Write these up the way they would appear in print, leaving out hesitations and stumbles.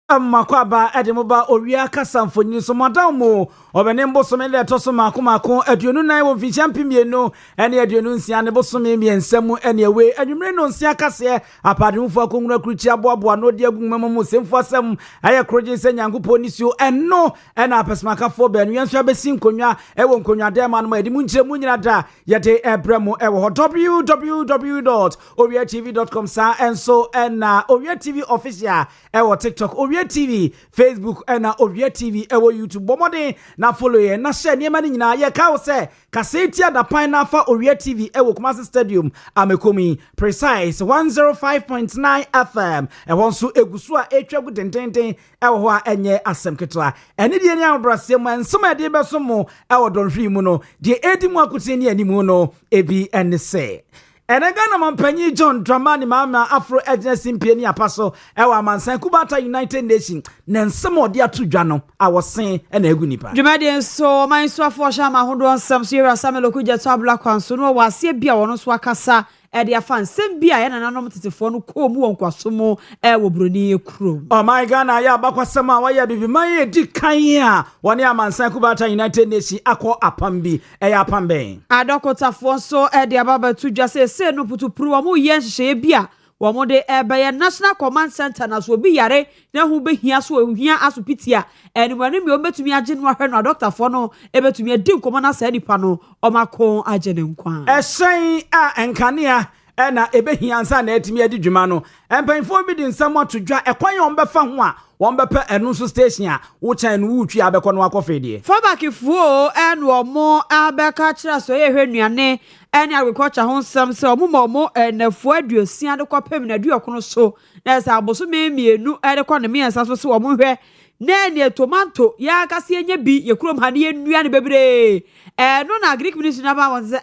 Makwaba Edemoba Owia Kaseɛ mfoni so madamo obenem bosome le to so mako aduonu nan wo mfikyam pimienu ene aduonu nsia ne bosome miensam ene ewe anwumre no nsia Kaseɛ apademfo akongura kruchi aboabo no de agumam mu semfo asem aye kroje se nyankopɔ nisio eno ena apesemakafo banu yenso abesi nkonwa ewo nkonwa de ma no edimu nkyeremu nyina da yede ebremo ewo www.owiatv.com sa enso ena Owia TV official ewo TikTok Owia TV, Facebook, and Owia TV, ewo YouTube. Bomode na follow ye na share niema ni nyina ye ka wo se Kaseɛ tia da pan na fa Owia TV ewo Kumasi Stadium amekomi precise 105.9 FM. Ewo nso egusu a etwagu dendenden ewo ho a enye asem ketwa. Ene de ni abrase mu ensom ade beso mu ewo donhwi mu no de edi mu akote ni animu no ebi ene se Enegana mampanyi John Dramani mama Afro Agency mpieni apaso ewa amansan Kubata United Nation nensem odi atudwa no awosen ena egu nipa Dwumade nso manso afosha mahodo nsam so yera sameloku jeto abla kwanso no wase bia wono so akasa ede afa nsem bia ye nananom tetefo no ko mu wonkwaso mu wo broni ekuro oh my Ghana ya bakwasem a waya bibi man edi kan a woni amansan Kubata United Nation akọ apambi eya apamben adokotafo so ede ababa tudwa se no putupuru wa mu ye nhye bia wo mo de ebeye National Command Center na so obi yare na hu behia so ohia asopitia enimani mi obetumi age no ahwe no doctor fo no ebetumi adi nkomo na sa nipa no omako age ne nkwa ehyen a enkanea ena ebehia nsa na etimi adi dwuma no empanfo bi di nsam atodwa ekwan ye ombefa ho a wombepe enu so station a wo chan no wutwi abekọ no akofedie fabakifuo enu omo abeka kira so ye hwenuane ene agriculture ho nsam se omo enafu aduosia de kopem na aduokono so na sa aboso memienu ede kwa ne miensa so se omo hwe na ne tomato ya Kaseɛ nya bi ye kurom ha ne enua ne bebre no na agric ministry na ba won se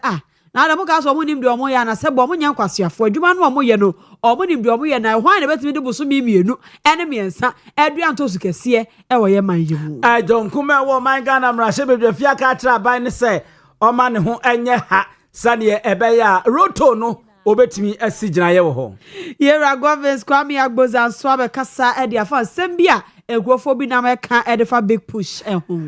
na da mo ka so omo nim de omo ya na se bo omo nya nkwaseafo adwuma no omo ye no omo nim de omo ye na hwan na betimi de boso memienu ene miensa aduanto su Kaseɛ wo ye man ye mu ajonkuma wo man Ghana mrahye bedwafia ka tra ban ne se oma ne ho enye ha sane ebeya roto no obetimi asigina ye wo ho yera governance Kwame Agboza so abekasa ede afa sembia egwofo bi na meka edefa big push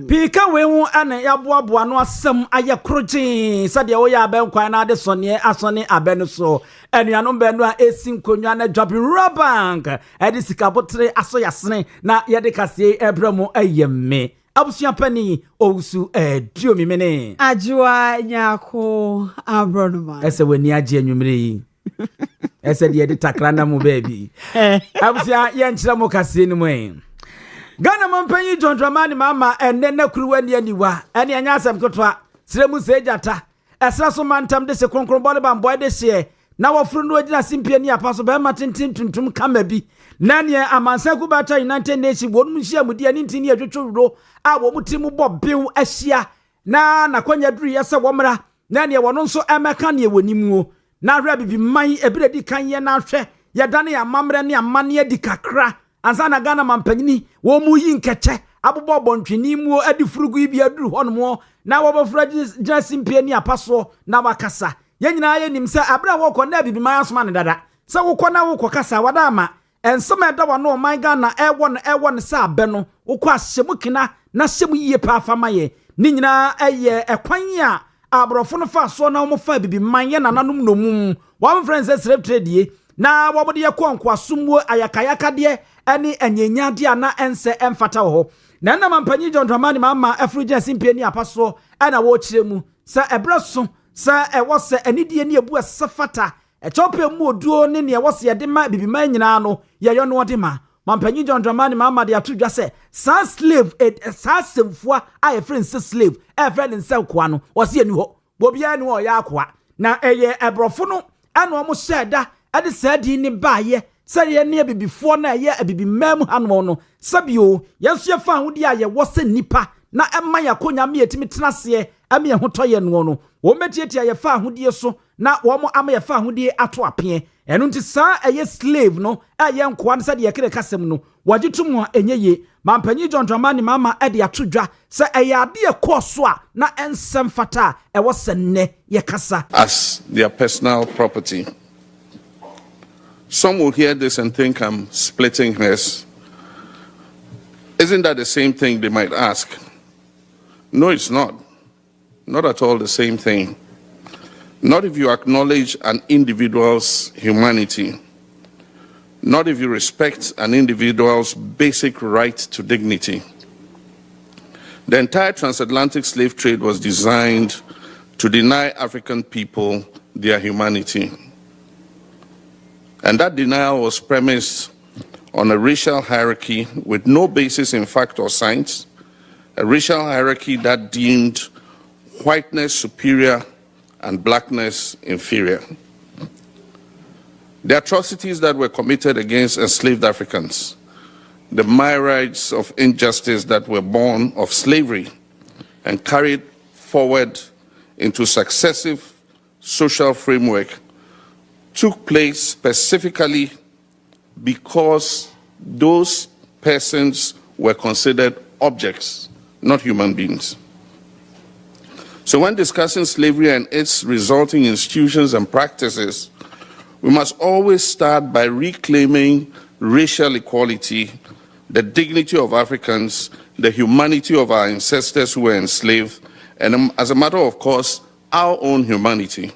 pika we hu ane yaboaboa no asem aye kroje sade wo ya abenkwan na ade sone asone abenu so enuanom benu a esinkonwa na drop bank ede sikabotre aso yasene na yede Kaseɛ ebramo ayemme abusuan pani owusu duomi mene ajua nyako abronoma ese weni age anwumre yi ese de yede takra na mu baby abusuan ye nkyira mo Kaseɛ no mu Ghana mampanyi John Dramani mama enena kuruwa ni aniwa ene anya asem kotwa siremu sejata esra so mantam de se kronkron bole bamboy de hye na wofuru no agina simpie ni apaso be matintin tuntum kama bi na ne amansan Kubata United Nation wonum hye amudi ani ntini adwotworo a wo mutimu bobew ahia na nakwanya duru yesa womra na ne wono nso emeka ne wonimuo na hwa bibi man ebiredi kan ye na hwe ye dane ya mamre ne amane adi kakra ansa na Ghana mampanyini wo mu yi nkeche abobo bontwini mu adi furugu ibi aduru hono na wo bofra jasimpie ni apaso na wakasa ye nyina ye nim se abra wo kɔ na bibi man asoma ne dada se wo kɔ na wo kɔ kasa wada ama ensem eda wo no man Ghana ewo no se abe no wo kɔ ahyemu kina na hyemu yie pa afama ye ni nyina eye ekwan a abrofo no fa so na wo fa bibi man ye nananom nomum wo friends slave trade na wo bode ye kɔ nkwasomwo ayakayaka de eni enyenya de ana ense emfata ho na na mampanyi John Dramani mama afrija simpie ni apaso ana wo kiremu sa ebreso sa ewo se anidie ni ebu asafata echope mu oduo ne ne ewo se yede ma bibiman nyina no ye yo no de ma mampanyi John Dramani mama de atudwa se sa slave sa semfua a friend slave friend nselkoa no wo se eni ho bobia ni wo ya akoa na eye ebrofo no ana omo sheda ade sadi ni baaye sari ne bibifo na ye abibimam hanom no sabio yeso ye fa ahudi a ye wose nipa na ema yakonya me etimi tenase ame hotoye no wo metietia ye fa ahudi so na wo mo ama ye fa ahudi ato apie eno nti sa eye slave no aye nkoa sade ye kire kasem no wagitum a enyeye mampanyi John Dramani mama ede atodwa sa eye ade ekoso a na ensem fata e wo senne ye kasa as their personal property. Some will hear this and think I'm splitting hairs. Isn't that the same thing, they might ask? No, it's not. Not at all the same thing. Not if you acknowledge an individual's humanity. Not if you respect an individual's basic right to dignity. The entire transatlantic slave trade was designed to deny African people their humanity. And that denial was premised on a racial hierarchy with no basis in fact or science, a racial hierarchy that deemed whiteness superior and blackness inferior. The atrocities that were committed against enslaved Africans, the myriads of injustice that were born of slavery and carried forward into successive social framework took place specifically because those persons were considered objects, not human beings. So when discussing slavery and its resulting institutions and practices, we must always start by reclaiming racial equality, the dignity of Africans, the humanity of our ancestors who were enslaved, and as a matter of course, our own humanity.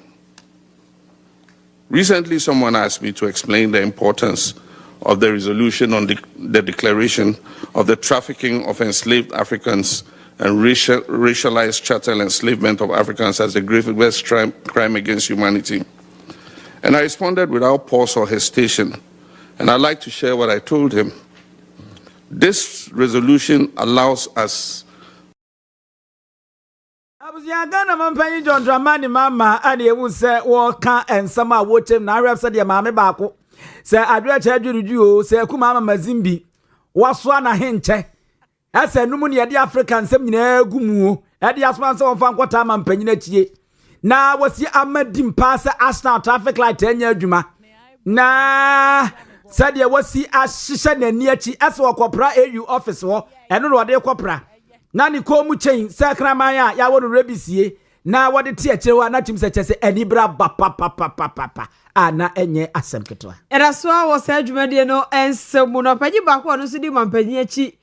Recently, someone asked me to explain the importance of the resolution on the declaration of the trafficking of enslaved Africans and racialized chattel enslavement of Africans as the gravest crime against humanity. And I responded without pause or hesitation, and I'd like to share what I told him. This resolution allows us Abuziyagana mampanyi John Dramani mama ani ewu se woka ensama wotem na arep se de maame baako se adwe cha adwurudu o se kuma mama mazimbi waso na henche ese numu ne de African nsem nyina gumu o e de asman se wonfa nkota mampanyi na chie na wasi amadim pass Arsenal traffic light enya adwuma na sadia wasi ahihye na ni achi ese wakopra AU office ho eno no de kopra na ni ko mu chain sakraman ya wono rebisie na wode tie chewa na tim se chese anibra ba pa ana enye asem ketwa eraso a wo sa adwumade no ensemu no pagi ba ko no so di mampanyi achi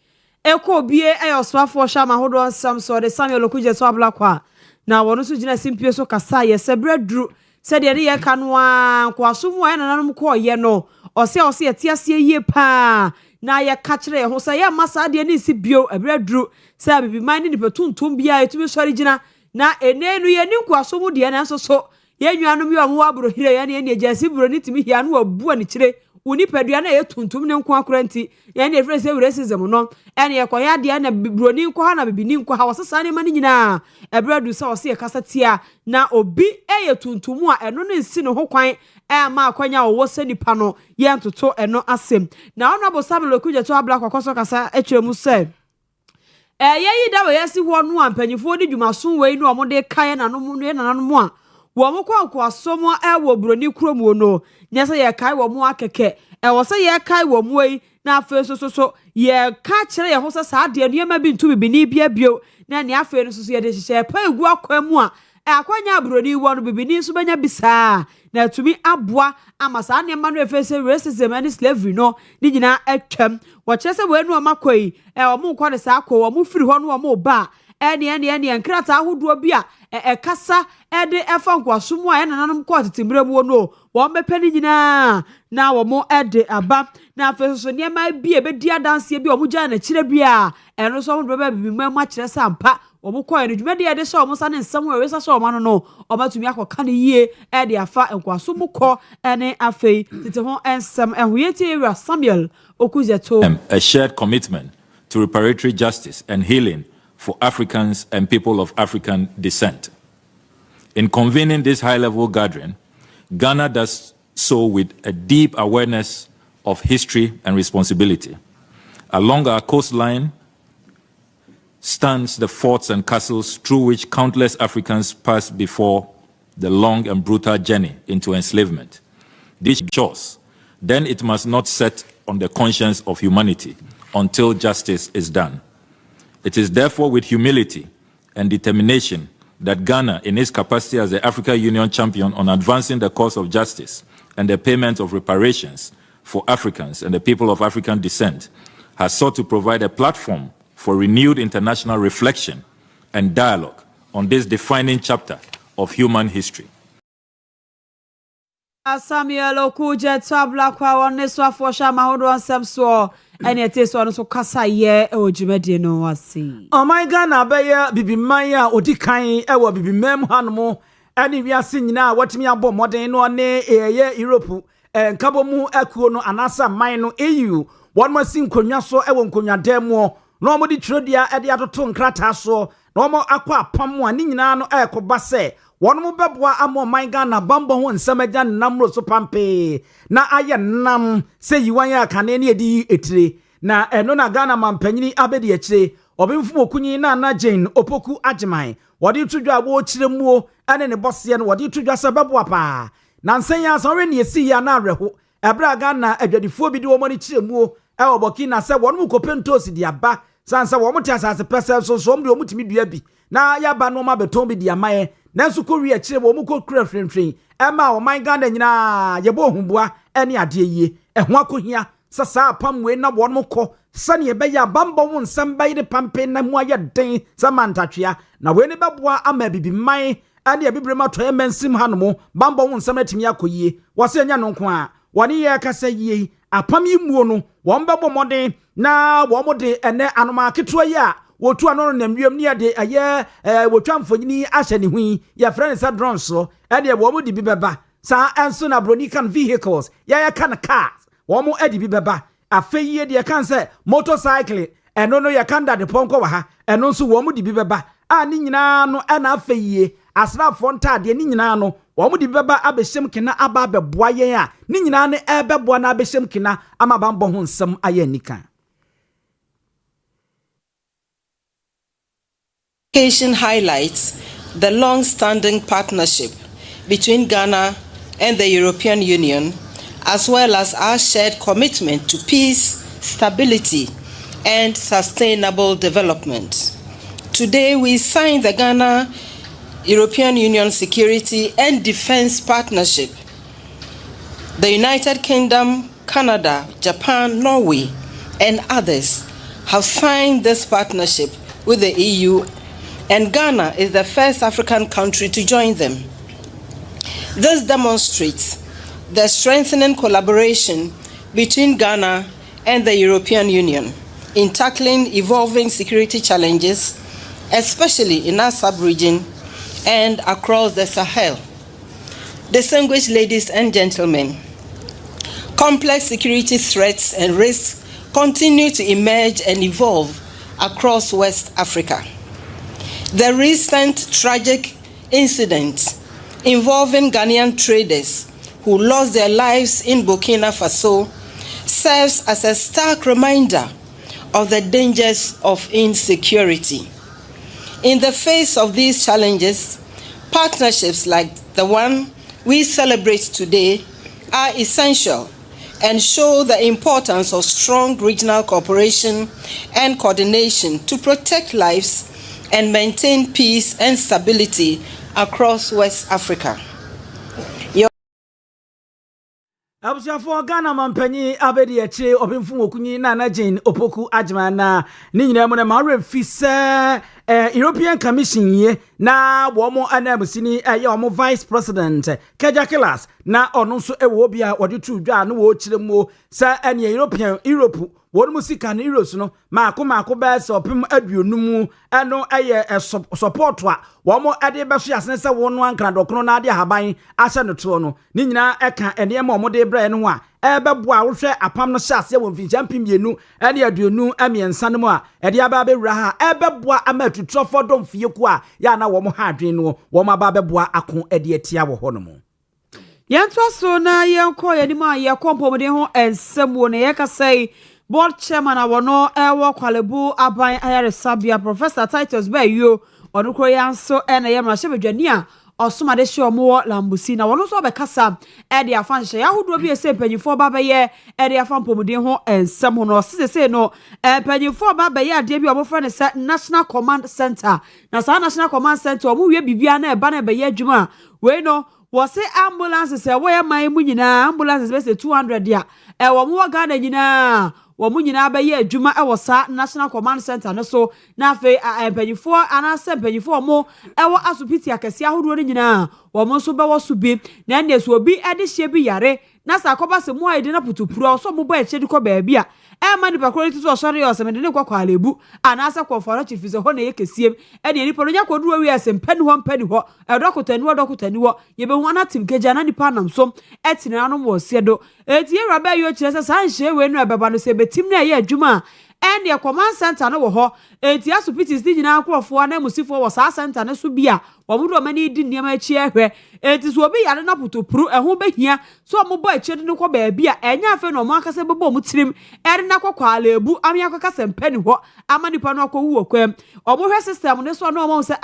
eko bie ayoswafo hwa mahodo nsam so de Samuel okuje so ablakwa na wono so gina simpie so kasa ye sebredru se de ye ka no a kwasomu a nananom ko ye no ose etiasie yie pa na ye ka kire ho se ye masa de ni si bio ebredru se abibi man ni petuntum bia etumi sori gina na enenu ye ni kwasomu de na so ye nnuanom ye omo abro hire ye ne ejasi bro ni timi hia no abu ani kire uni pedua na ye tuntum ne nko akoranti ye ne efre se racism no ene ye koya de na bro ni nko ha na bibi ni nko ha wasesa ne mani nyina ebredu se ose ye kasatia na obi eye tuntum a eno no nsi no ho kwan ma akwanya wo se nipa no ye ntoto eno asem na honorable Samuel Okudje to abla kwakoso kasa etwemu se ye yi da we yesi ho no ampanyifo di dwumaso we no omode kae na no mu no na no mu a wo mo kwankwa asomo wo broni kromu no nyese ye kae wo mu akeke wo se ye kae wo mu yi na afa so ye ka kire ye ho se sa de nneema bi ntu bibi ni bia bio na ne afa no so ye de hye pa egu akwa mu a akwanya broni wo no bibi ni so banya bisa na tumi aboa amasa nneema no efe se racism and slavery no ni nyina atwam wo kire se we no amakoi wo mo nkwa ne sa akọ wo mo firi ho no wo mo ba ene nkrata ahodo bi a kasa de efa nkwasomu a nananom ko tetembre mu no wo mepe ni nyina na wo mo de aba na afeso niema bi ebedi adanse bi wo mo gya na kire bi a eno so wo beba bibi mu akire sampa wo mo ko ene dwumade de so wo mo sa ne nsam we wesa so wo no wo matumi akoka ne yie de afa nkwasomu ko ene afei tete ho ensam ehuyeti Samuel Okudje to a shared commitment to reparatory justice and healing for Africans and people of African descent. In convening this high-level gathering, Ghana does so with a deep awareness of history and responsibility. Along our coastline stands the forts and castles through which countless Africans passed before the long and brutal journey into enslavement. This shores, then it must not set on the conscience of humanity until justice is done. It is therefore with humility and determination that Ghana, in its capacity as the African Union champion on advancing the cause of justice and the payment of reparations for Africans and the people of African descent, has sought to provide a platform for renewed international reflection and dialogue on this defining chapter of human history. Samuel Okuje tabla kwa woneswa fosha mahodo ansemso ene eteso no so kasa ye ojumedie no wasi. Oh my God, na beya bibiman a odi kan ewo bibimam hanom ene wiase nyina watimi abo moden no ne eye Europe nkabo mu akuo no anasa man no EU won masi nkonwa so ewo nkonwa demo no mo di trodia ede atoto nkrata so no mo akwa apam a ni nyina no ekoba se won mo beboa amo man Ghana bambo ho nsamaja namro so pampe na aye nam se yiwan ya kane ne edi etire na eno na Ghana mampanyini abedi ekire obimfu okunyi na Jane opoku agyeman wodi tudwa wo kiremuo ane ne bose no wodi tudwa sababu apa na nsen ya so ne esi ya na areho ebra Ghana adwadifo bi de wo mani kiremuo e oboki na se won mu kopentos di aba sansa wo muti asase pese so mde omutimi dua bi na ya ba no ma beton bi di amaye nanso ko wi akire wo mu ko kura frenfren e ma o man Ghana nyina ye bo humbua ene ade yie ho akohia sasa pam we na won ko sane be ya bambo won samba ide pampe na mu aye den samantatwea na we ne beboa ama bibiman ane ebibrema to emensim hanom bambo won samatimi akoyie wose nya no nko a woni ye kasa yie apam yimuo no won bebo moden na wo mode ene anoma keto yi a wotu anono namwiem ne ade aye wotwa mfonyini ahye ne hui ya friend sa drone so ene wo mo di bi beba sa enso na bronican vehicles ya kan cars wo mo edi bi beba afeyie de kan se motorcycle eno no ya kan da de ponko wa ha eno nso wo mo di bi beba a ni nyina no na afeyie asrafo ntade ni nyina no wo mo di bi beba abeshem kena aba beboa yen a ni nyina ne ebeboa na abeshem kena ama bambo ho nsem aye nika. Highlights the long-standing partnership between Ghana and the European Union, as well as our shared commitment to peace, stability, and sustainable development. Today, we signed the Ghana-European Union Security and Defense Partnership. The United Kingdom, Canada, Japan, Norway, and others have signed this partnership with the EU, and Ghana is the first African country to join them. This demonstrates the strengthening collaboration between Ghana and the European Union in tackling evolving security challenges, especially in our sub-region and across the Sahel. Distinguished ladies and gentlemen, complex security threats and risks continue to emerge and evolve across West Africa. The recent tragic incident involving Ghanaian traders who lost their lives in Burkina Faso serves as a stark reminder of the dangers of insecurity. In the face of these challenges, partnerships like the one we celebrate today are essential and show the importance of strong regional cooperation and coordination to protect lives and maintain peace and stability across West Africa. Abusafo Ghana mampanyi abedi eche obimfu okunyi na Jane opoku agyeman na ni nyina mu na ma fise European Commission ye na wo mo anamusini ye wo Vice President Kejakilas na ono so ewo bia wode tu dwa no wo kiremu sa ene Europe won musika no euros no maako ba se opem aduonum eno eye support a wo mo ade be so yasene se wo no ankra dokono na ade haban ahye no to no ni nyina eka ene ma mo de bra no a ebeboa wo hwe apam no hyase wo mfinja mpemienu ene aduonu amiensa no a ede aba bewura ha ebeboa amatutrofo dom fieku a ya na wo mo ha adwen no wo ma ba beboa akon ede atia wo ho no mo yanto so na yenko yanima yekompomde ho ensem wo ne yekasai board chairman awono ewo kwalebu aban ayare sabia Professor Titus Bayo onukro yanso ene yemra shebedwani a osomade hye omo lambusi na wono so bekasa e de afanhye yahodo bi ese panyifo babaye e de afampomuden ho ensem no sesese no panyifo babaye ade bi obofra ne se National Command Center na sa National Command Center omo wie bibia na eba na ebe ye adwuma we no wose ambulances e wo ye man mu nyina ambulances be se 200 dia e wo mo Ghana nyina wo mu nyina ba ye adwuma e wo sa National Command Center no so na afi empanyifo anase empanyifo mo e wo asopiti akese ahodo no nyina wo mo so be wo so bi na nneso obi e de hye bi yare na sa akoba se mu aide na putupuro so mo bo e hye diko ba bia e ma ni bakoro ti so sori o se me de ne kwakwa alebu anase kwoforo chief se ho na ye kesiem e de nipa no nya koduru wi ase mpani ho e dokotani wo ye be ho na tim keja na nipa nam so e tinana no wo siedo eti e raba yo kire se san hye we nu ebeba no se betim na ye adwuma and the command center no wo ho enti asopiti sti nyina akrofo na musifo wo sa center no so bia wo mudo mani di niam achi ehwe enti so obi yare na potopuru eho behia so mo bo achi no ko ba bia enya afa no mo akase bebo mo tirim ere na kwakwa alebu amya akaka mpani ho amanipa no akwu okwem omo hwe system ne so no mo se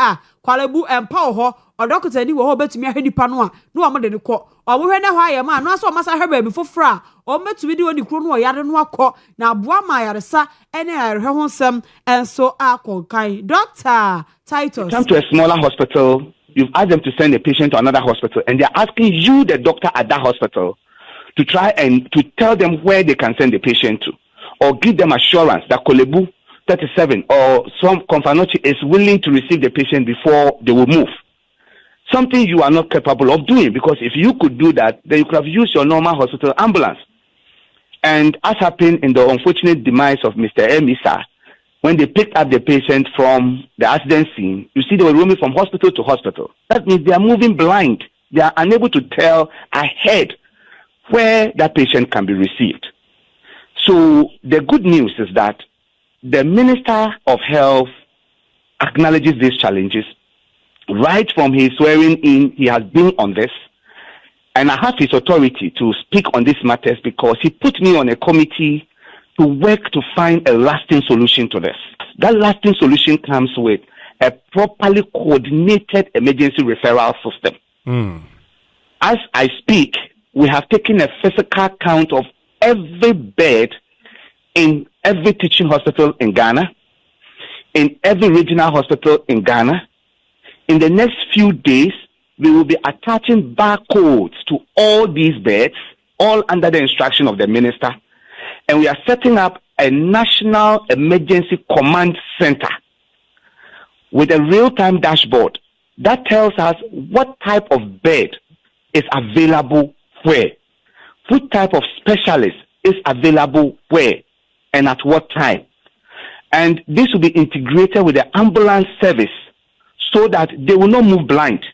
kwalebu empa ho odokotani wo ho betumi ahwe nipa no a no mo de ne ko omo hwe na ho ayema no aso masa hwe ba bi fofra o metumi di woni kro no yare no akọ na aboa ma yaresa ene yarehwe ho nsem enso akonkan Dr. Titus. Come to a smaller hospital, you've asked them to send a patient to another hospital, and they're asking you, the doctor at that hospital, to try and to tell them where they can send the patient to, or give them assurance that Kolebu 37 or some Komfanochi is willing to receive the patient before they will move. Something you are not capable of doing, because if you could do that, then you could have used your normal hospital ambulance. And as happened in the unfortunate demise of Mr. Emisa, when they picked up the patient from the accident scene, you see they were roaming from hospital to hospital. That means they are moving blind. They are unable to tell ahead where that patient can be received. So the good news is that the Minister of Health acknowledges these challenges. Right from his swearing in, he has been on this. And I have his authority to speak on these matters because he put me on a committee to work to find a lasting solution to this. That lasting solution comes with a properly coordinated emergency referral system. As I speak, we have taken a physical count of every bed in every teaching hospital in Ghana, in every regional hospital in Ghana. In the next few days, we will be attaching barcodes to all these beds, all under the instruction of the minister. And we are setting up a national emergency command center with a real-time dashboard that tells us what type of bed is available where, what type of specialist is available where, and at what time. And this will be integrated with the ambulance service so that they will not move blind.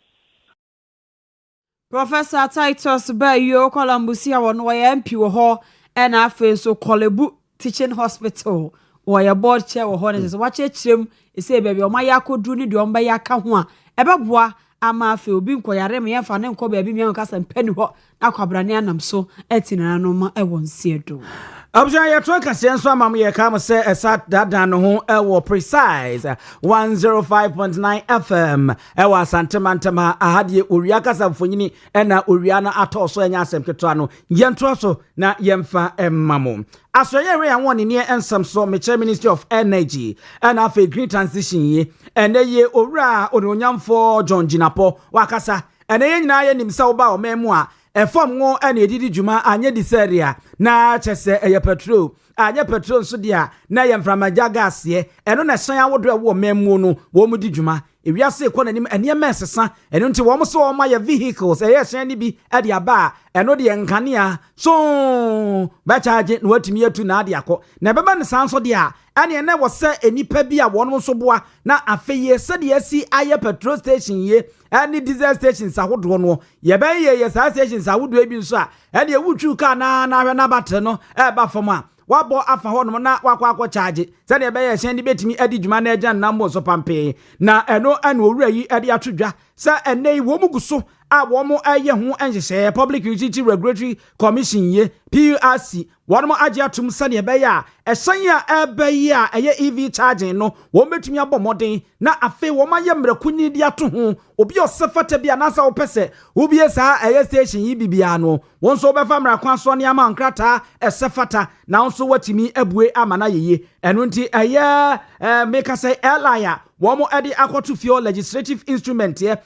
Professor Titus Bayo Kolambusia won MP wo ho and afen so Kolebu Teaching Hospital or your board chair or honest watch it chim say baby o maya kodru ni de o mba ya ka ho a ebeboa ama afi obi nkoyare me yemfa ne nko baabi me nka sempani ho na kwabrane anam so etinana no ma ewon siedo. Abja ya twa kase nso amam ye ka mo se esat dada no ho ewo precise 105.9 FM ewo asantema ahadie owia kasa mfonyini ena owia na atoso enya asem keto ano yento so na yemfa emmamo asoye we anwo ne ne ensam so meche Ministry of Energy and afa green transition ye ene ye owura ononyamfo John Jinapo wakasa ene ye nyina ye nimsa oba o memu a efom ngo ene edidi djuma anye diseria na chese eye petrol anye petrol nso dia na ye mframaja gas ye eno na hyan awodo wo memu no wo mu di djuma ewiase ekọ nanim ene mesesa eno nti wo mo so wo ma ye vehicles eye hyan ni bi ade aba eno de nkanea so ba charge na watimi atu na ade akọ na beba ne sanso dia ane ne wo se enipa bi a wono so boa na afeye se de asi aye petrol station ye ani diesel stations ahodo no ye ben ye sa stations ahodo bi nso a ene ewutwu ka na hwe na batte no e ba fam a wabo afa ho no na wakwa charge se de be ye hyen de betimi adi djuma na agya na mo so pampe na eno ane owura yi ade atodwa se ene wo muguso a wo mo aye ho enhye Public Utility Regulatory Commission ye PURC wo mo agye atum se de be ya ehyen a ebe yi a eye EV charging no wo betumi abomoden na afi wo maye mrakunyi di ato ho obi osefata bia na sa wo pese wo bie sa eye station yi bibia no won so be fa mrakwan so ne ama nkrata esefata na won so watimi abue amana yeye eno nti eye make say airline womo edi akoto fio legislative instrument here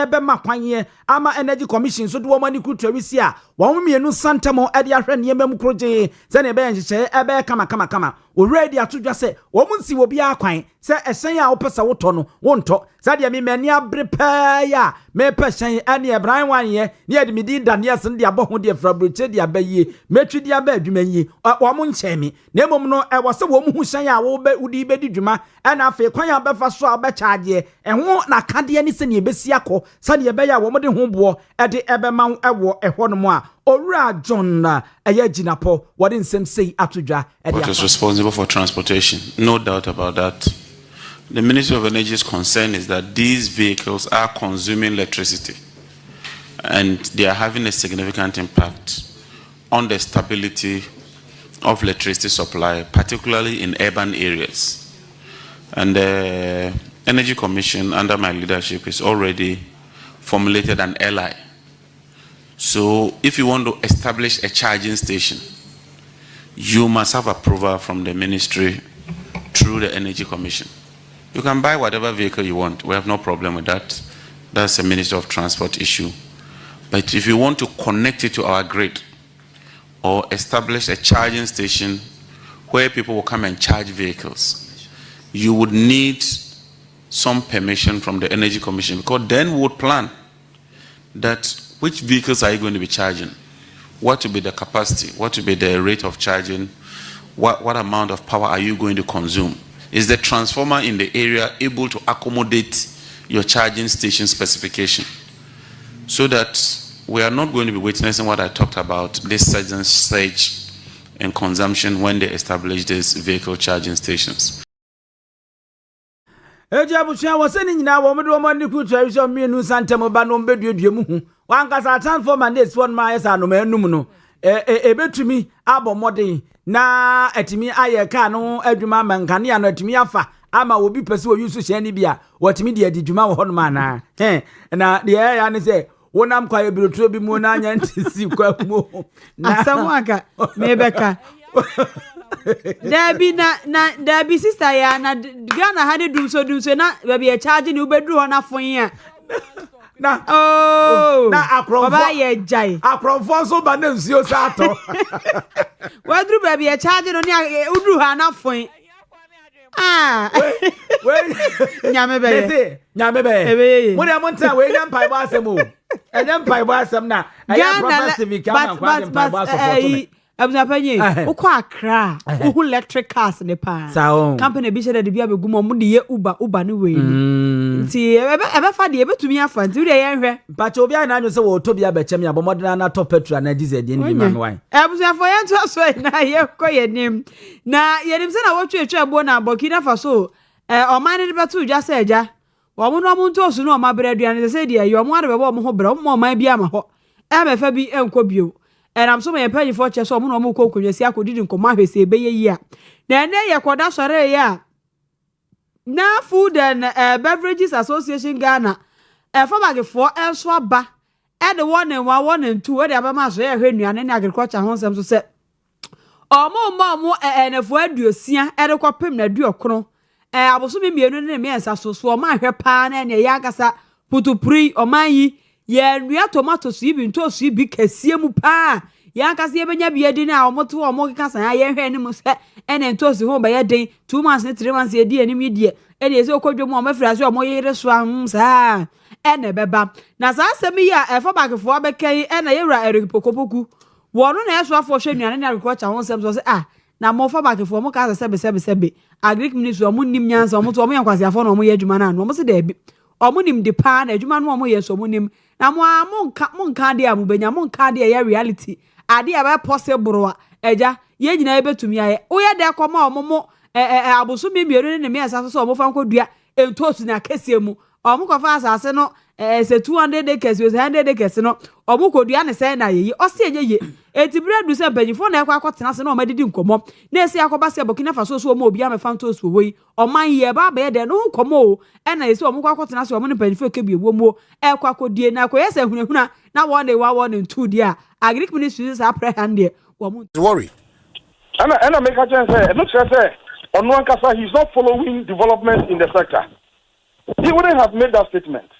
ebe makwanye ama energy commission so do womo ani kutwawisi a womo mienu santamo edi ahwe niema mu kroje se ne ebe nhyeche ebe kama already atodwa se womo nsi wo bia akwan se ehyen a wopesa woto no wonto se de me mani abre pa ya me pehyen ane ebran wanye ne edi medi Daniels ndi aboho de frabroche de abaye metwi de aba adwumanyi womo nchemi na emom no wo se womo hu hyen a wo be udi bedi dwuma ena afa kwan ya befa so a be charge eho na kade ne se ne ebesi akọ se ne ebe ya womo de ho bo ede ebe ma ewo eho no mo a Owia John Ayajinapo what in some say atudwa what is responsible for transportation, no doubt about that. The Ministry of Energy's concern is that these vehicles are consuming electricity and they are having a significant impact on the stability of electricity supply, particularly in urban areas. And the Energy Commission under my leadership is already formulated an LI. So if you want to establish a charging station, you must have approval from the ministry through the Energy Commission. You can buy whatever vehicle you want. We have no problem with that. That's a Ministry of Transport issue. But if you want to connect it to our grid or establish a charging station where people will come and charge vehicles, you would need some permission from the Energy Commission, because then we would plan that which vehicles are you going to be charging? What will be the capacity? What will be the rate of charging? What amount of power are you going to consume? Is the transformer in the area able to accommodate your charging station specification? So that we are not going to be witnessing what I talked about, this sudden surge in consumption when they establish these vehicle charging stations. Ejabushia was sending now woman woman kutwa mienu santemo ba no beduedue hu wankasa transformer this one my esa no manum no ebetumi abo modern na etimi aye ka no adwuma mankane ya no etimi afa ama obi pese wo yusu hye ni bia watimi de adidwuma wo hono mana na de ya ne se wonam kwa ebirotro bi mu na anya ntisi kwa mu asamwaka mebeka Debbie sister ya na Ghana had dum so na baby a charge ni ubedru ho na fon ya na na akrofo baba ye jai akrofo so ba na nsuo sa ato wadru baby a charge no ni udru ha na fon we nyame be mo de monta we nyam pai ba asem o enyam pai ba asem na aya prophecy ka kwa dem pai ba support Abzapanye ukwa Accra uhu electric cars ne pa company bi shede de bia begumo mu de ye uber ne we nti ebe fa de ebetumi afa nti de ye hwe pacho bia na anyo se wo to bia bechem ya bomodena na top petrol na diesel de ni man wan abzafo ye nto so na ye koye nim na ye nim se na wo twetwe abo na Burkina Faso oman de betu dwa se eja wo mu no mu nto so no ma breadua se de ye omo ade bebo mo ho bre mo oman bia ma ho me fa bi enko bio and I'm so many penny for chess or no cook when you see I could didn't come out say be ya. Then ye koda sore ya. Now Food and Beverages Association Ghana. For bag for elsewhere ba. At the 1 and 1 and 2 where the Abama say and agriculture homes them to say. Or more and if where do you see adequate pim na do chrono. I was so me and so my hair pan and a yagasa putu pre or my ye nua tomatoes even to so bi kasie mu pa ya kasie benya bi edi na omoto omo kasa ya hwe ni mu se ene to so ho ba ya den 2 months ne 3 months edi ani mi die ene ese okodwo mu omo frase omo yere so am sa ene beba na sa asemi ya efo bagfo abekai ene yewra eripokopoku wono na eso afo hwe nuane na agriculture ho sem so se na mo fa bagfo mo kasa sebe agric ministry omo nim nyansa omo to omo yankwase afo na omo ye adwuma na no omo se da bi omo nim de pa na adwuma no omo ye so omo nim na mo monka de amubenya monka de ya reality ade aba possible eja ye nyina ebetumi aye oye de koma omomo aboso memienu ne me asa so omo fa nkodua entosu na kese mu omo kofa asase no se 200 acres we 100 acres no omo kodua ne se na ye ose ye etibira du se mpanyifo na ekwa akotena se na omadidi nkomo na esi akoba se Burkina Faso so omo obi amefa ntosu wo oman ye ba ba de no nkomo na esi omo akotena se omo ne mpanyifo kebi ewo mu ekwa kodie na akoye se hunahuna na one day 1 and 2 dia agric ministry is apprehend there omo worry and I make a chance say no say on one kasa he's not following development in the sector. he wouldn't have made that statement.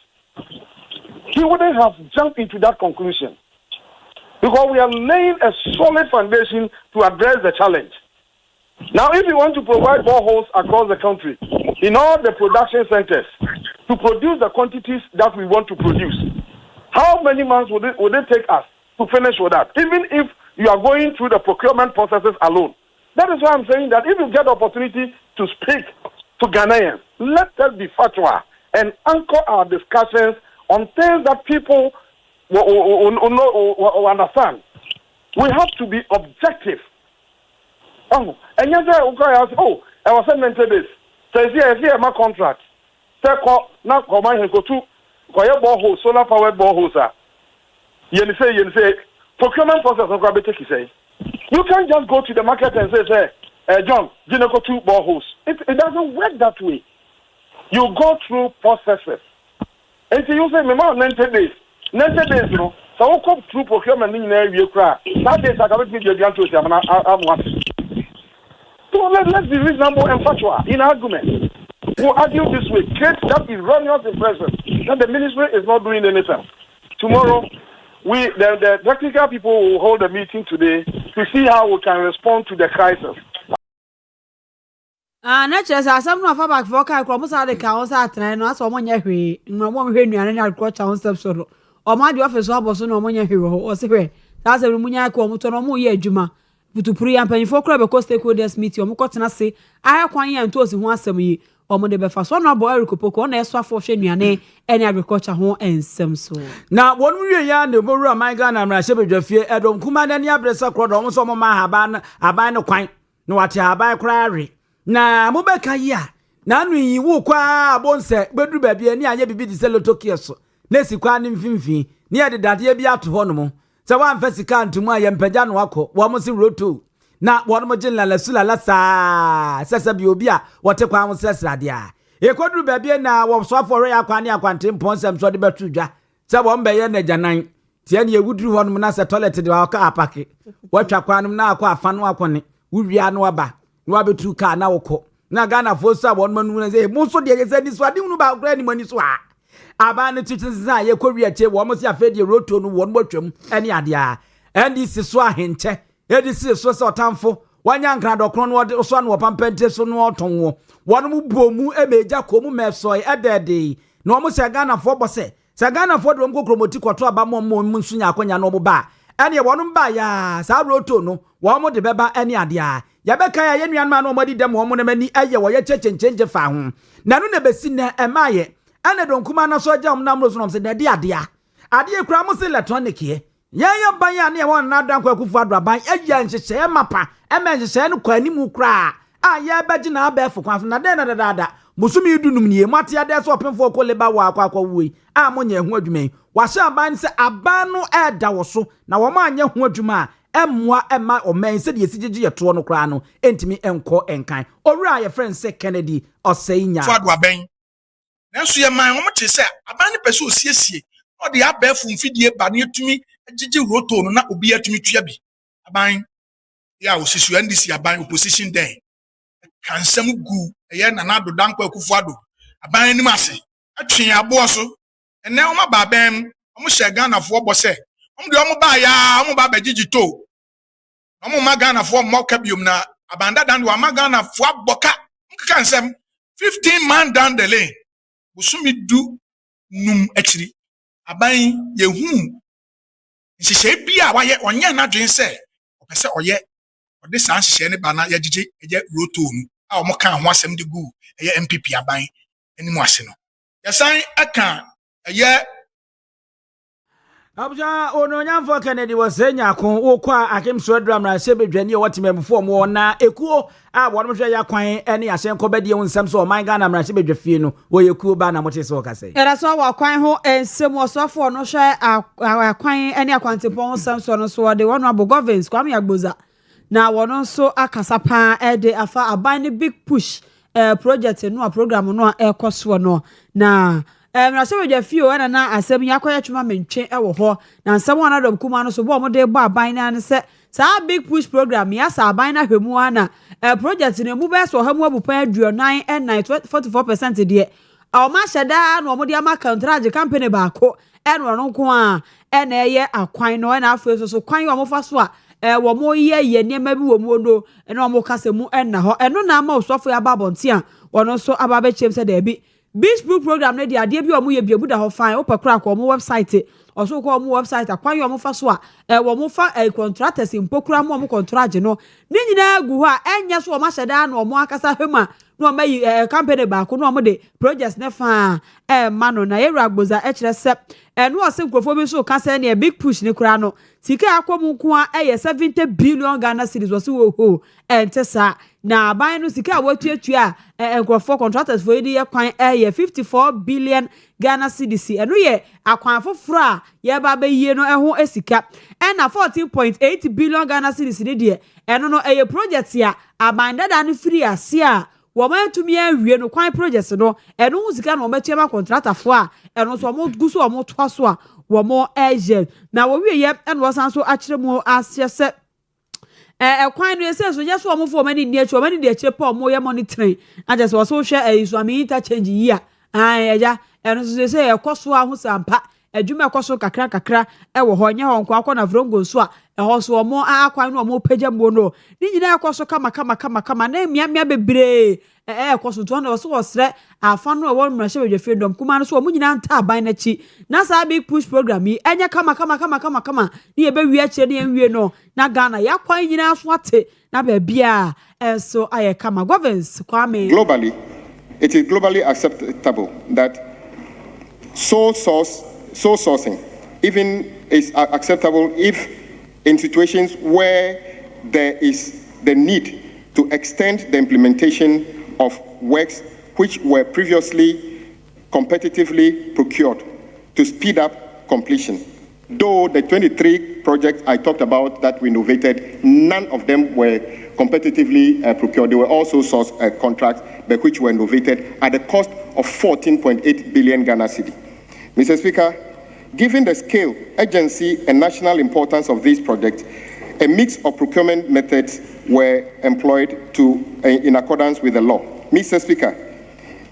He wouldn't have jumped into that conclusion. Because we are laying a solid foundation to address the challenge. Now, if you want to provide boreholes across the country, in all the production centers, to produce the quantities that we want to produce, how many months would it take us to finish with that? Even if you are going through the procurement processes alone. That is why I'm saying that if you get the opportunity to speak to Ghanaians, let us be factual and anchor our discussions on things that people will understand. We have to be objective. Oh, and you say, oh, I was saying this. So here my contract. Say, now come on, go to borehole, solar powered boreholes. You say, procurement process of Grabeteki say. You can't just go to the market and say, John, you know, go to boreholes. It doesn't work that way. You go through processes. And so you say, Mama, 90 days, you know. So we come through procurement in the cry. That is, I can't give you the answer. I'm watching. So let's be reasonable and factual in argument. We'll argue this way, create that erroneous impression that the ministry is not doing anything. Tomorrow, the technical people will hold a meeting today to see how we can respond to the crisis. Naturally, some of our back for car cromos are the cows at and also one year. No one here, and agriculture on steps or my office was no one hero or secret. That's a Rumunia Comutono ye Juma. To pre and penny for crab because stakeholders meet your Mokotana say, I have 1 year and 2 once a year. Or Monday before so no boy Rukopoko on a swap for Shaniane and agriculture home and some so. Now, one we are the Buru, my gun, and Rashabi Jeffy, Edom Kuman and Yabresa Crowd, almost some of my Haban, Abano Quine, no what ya buy crary. Na Mobeka ya, Nani, you qua, bonse, bedru baby, and ya be the cello Tokyo. Nesi Quanim Finfi, near the Dadia be out to Honomo. So one Fessican to my Empejan Wako, Wamosi Road 2. Na one mo jinla la sula la sa sesa bi obi a wote kwa mo sesa dia e kodru ba bia na wo so afore akwane akwante mponsem so de betudwa se wo mbe ye na janan tie ne ewudru ho no na se toilet de wa ka apake watwa kwanum na akwa afano akone wuwia no aba no abetu ka na wokọ na Ghana fo so abon manu na say mo so de ye se ni so ade unu ba kra ni mani so a aba ne titisa ye kọ wiache wo mo se afedie roto no wo no twam ene ade a NDC so ahenche edisi so se otamfo wanya nkra dokron no so na opampente so no otonwo wono mu bomu emeja komu meso edede na omo se Ghana fo bose se Ghana fo do mko kromoti kwoto aba mo nsunya akonya no ba ene wono ba ya sa roto no wo mo de beba ene ade a ya beka ya yenuan ma no mo di dem wo mo na mani aye wo ye chechenchenje fa ho na no na besi na emaye ane donkuma na so jam na mro so no se de ade a ade kura mo se electronic ye ya ban ya ne won na dan kwa kufu adraban eya nhyehyɛ mapa ema nhyehyɛ no kwa animu kra a ya baji na abefo kwa na den na dada musumi dunum nie mate ade so opemfo ko leba wa akwa wuyi a monye ho adwuma wa hye aban se aban no eda wo so na wo ma anye ho adwuma emmoa ema omen se de esigege yeto no kra no entimi enko enkan owura ye friend se Kennedy oseinya fo adraban nanso ye man wo mte se aban ne pese osiesie o de abefo mfidie ba ne etumi agigi roto no na obi atumi tua bi aban ya osisu NDC aban opposition den kansam gu eye na na do dankwa akufu ado aban nim ase atwen abo so ene o ma ba bem o mo hye Ghana fo bo se o mo de o mo ba ya o mo ba bagigi to o mo ma Ghana fo mo ka biom na abanda dan do ma Ghana fo aboka kansam 15 man down the lane busumi du num akiri aban yehu nhyehyɛ bia waye onye na dwen sɛ opese oye ode san nhyehyɛ ne ba na yagige eye roto nu a omo kan ho asɛm de gu eye MPP aban animu ase no yesan aka eye Abuja ononyamfo Kennedy wasenya kon wokwa akemso adram na sebedwani wotememfo mo na ekuo a wono hwe ya kwan ene ahyenko bedie nsem so man Ghana mra sebedwafie no wo yekuo ba na mote so kase era so wa kwan ho ensem osofo no hwe kwan ene akwantepon nsem so no so de wono abo governance kwame agboza na wono so akasa pa ede afa aban big push project no program no ekoso no na na so we fio na asem yakoya twuma mentwe ewo ho na nsem wana dom kuma no so bo mo de bo aban na se sa big push program ya sa aban na hwemu ana project ne mu be so ha mu abupan aduonan and 44% de ma sheda no mo de ama contract company baako e no no nko a e na eye akwan no e na afa so kwan wo mo fa so a wo mo ye niema bi wo mo no e na mo kasa mu e na ho e no na ama osofo ya babonte a wono so aba be chem se da bi Beach Brew program ne de ade bi wo mo ye biebu da ho fan wo pakura ko mo website also ko mo website akwan yo mo fa so a wo mo fa contractors impokura mo contract no ni nyina gu ho a enye so wo ma hyeda na mo akasa hema no ma yi company baako no mo de projects ne fa ma no na yewra gboza e kire se no ose nkrofo bi so kasa ne big push ne kura no sika akomu nko a 70 billion Ghana cedis wo so ho entesa na aban no sika watuatua nkrofo contractors for ye kwan 54 billion Ghana cedis eno ye akwan foforo a ye ba ba yie no ho esika na 14.8 billion Ghana cedis ne de eno no project ya aban dada no free ase a wo ma tumi awie no kwan project no eno ho sika no wo matua ma contractor fo a eno so mo guso wo mo toa so a wo mo agent na wo wie ye eno wo san so akire mu asiese kwan no ese so yeso wo mo fo mani ni achi wo mani de akire pa mo ye monitoring na just wo so hwe so ami interchange yi a eja eno so se ekoso a ho sampa adwuma ekoso kakra wo ho nye ho nko akọ na vrongo so a ho so mo akwan no mo pagya mo no ni nyina ekoso kama na mia bebre ekoso to na so osre afa no wo mra hye freedom kuma no so mo nyina nta aban na chi na sa big push program yi enya kama ni ebe wi akire ni enwie no na Ghana ya kwan nyina so ate na ba bia so aye kama governance kwame globally it is globally acceptable that sole sourcing even is acceptable if in situations where there is the need to extend the implementation of works which were previously competitively procured to speed up completion. Though the 23 projects I talked about that we innovated, none of them were competitively procured. They were also source contracts, but which were innovated at the cost of 14.8 billion Ghana cedi. Mr. Speaker, given the scale, urgency, and national importance of these projects, a mix of procurement methods were employed in accordance with the law. Mr. Speaker,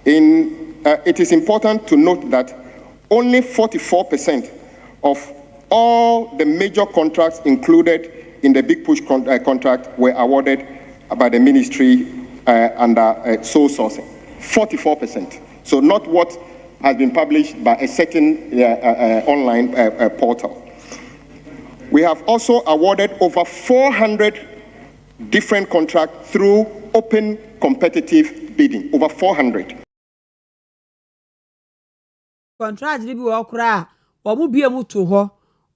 it is important to note that only 44% of all the major contracts included in the Big Push contract were awarded by the ministry under sole sourcing. 44%. So not what has been published by a certain online portal. We have also awarded over 400 different contracts through open competitive bidding, over 400. Contract ni bi wo kra o mu bie mu to ho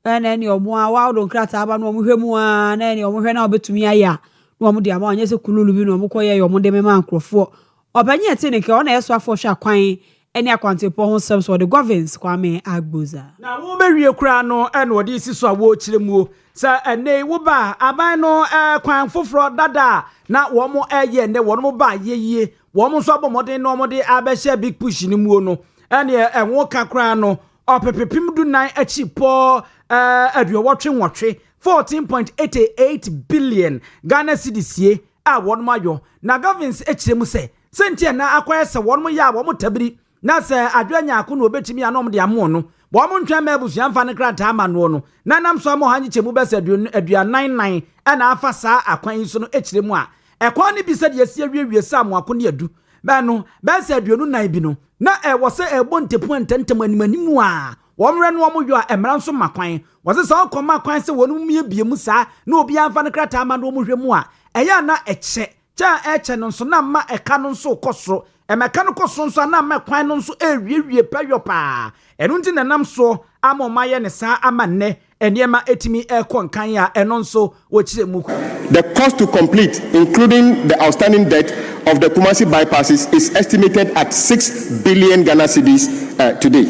na ni o mu a wa do krata aba no mu hwemu a na ni o mu hwe na obetumi aya no mu dia ma onye se kululu bi no mu koye yo mu de mema ankrofo obanye ete ne ke o na yeso afo hwa kwan eni akwantepo ho sem so the governance kwame agboza na wo bewie kura no e no de isi so a wo kire mu sa ene wo ba aban no kwan foforo dada na wo mo eye ne wo mo ba yeye wo mo so abomoden no mo de abehye big push ni mu no ene enwo kakra no opepepim du nan achi po aduowotwe nwotwe 14.88 billion Ghana cedis a wo mo ayo na governance echire mu se sentie na akwai se wo mo ya wo mo tabiri na se adwanya ako no obetimi anom de amo no bo mo ntwa ma busu amfa ne krata ama no no na nam so mo hanyi chemu bese aduanan na afa saa akwan so no echire mu a ekwan ni bi se de asie wiewie sa mo ako ne adu ba no bese aduonu nan bi no na wo se ebo ntepu ntentem animanimu a wo mre no mo yo a emra nso makwan wo se sa okoma kwan se wonu mie biemu saa na obi amfa ne krata ama no mo hwemu a eya na eche cha eche no nso na ma eka no nso kosoro emeka no koso nso na ma kwan no nso ewiewie payopa enu nti nanam so amoma ne saa amanne eniema etimi konkan ya eno nso wo kire mu. The cost to complete, including the outstanding debt of the Kumasi bypasses, is estimated at 6 billion Ghana cedis today.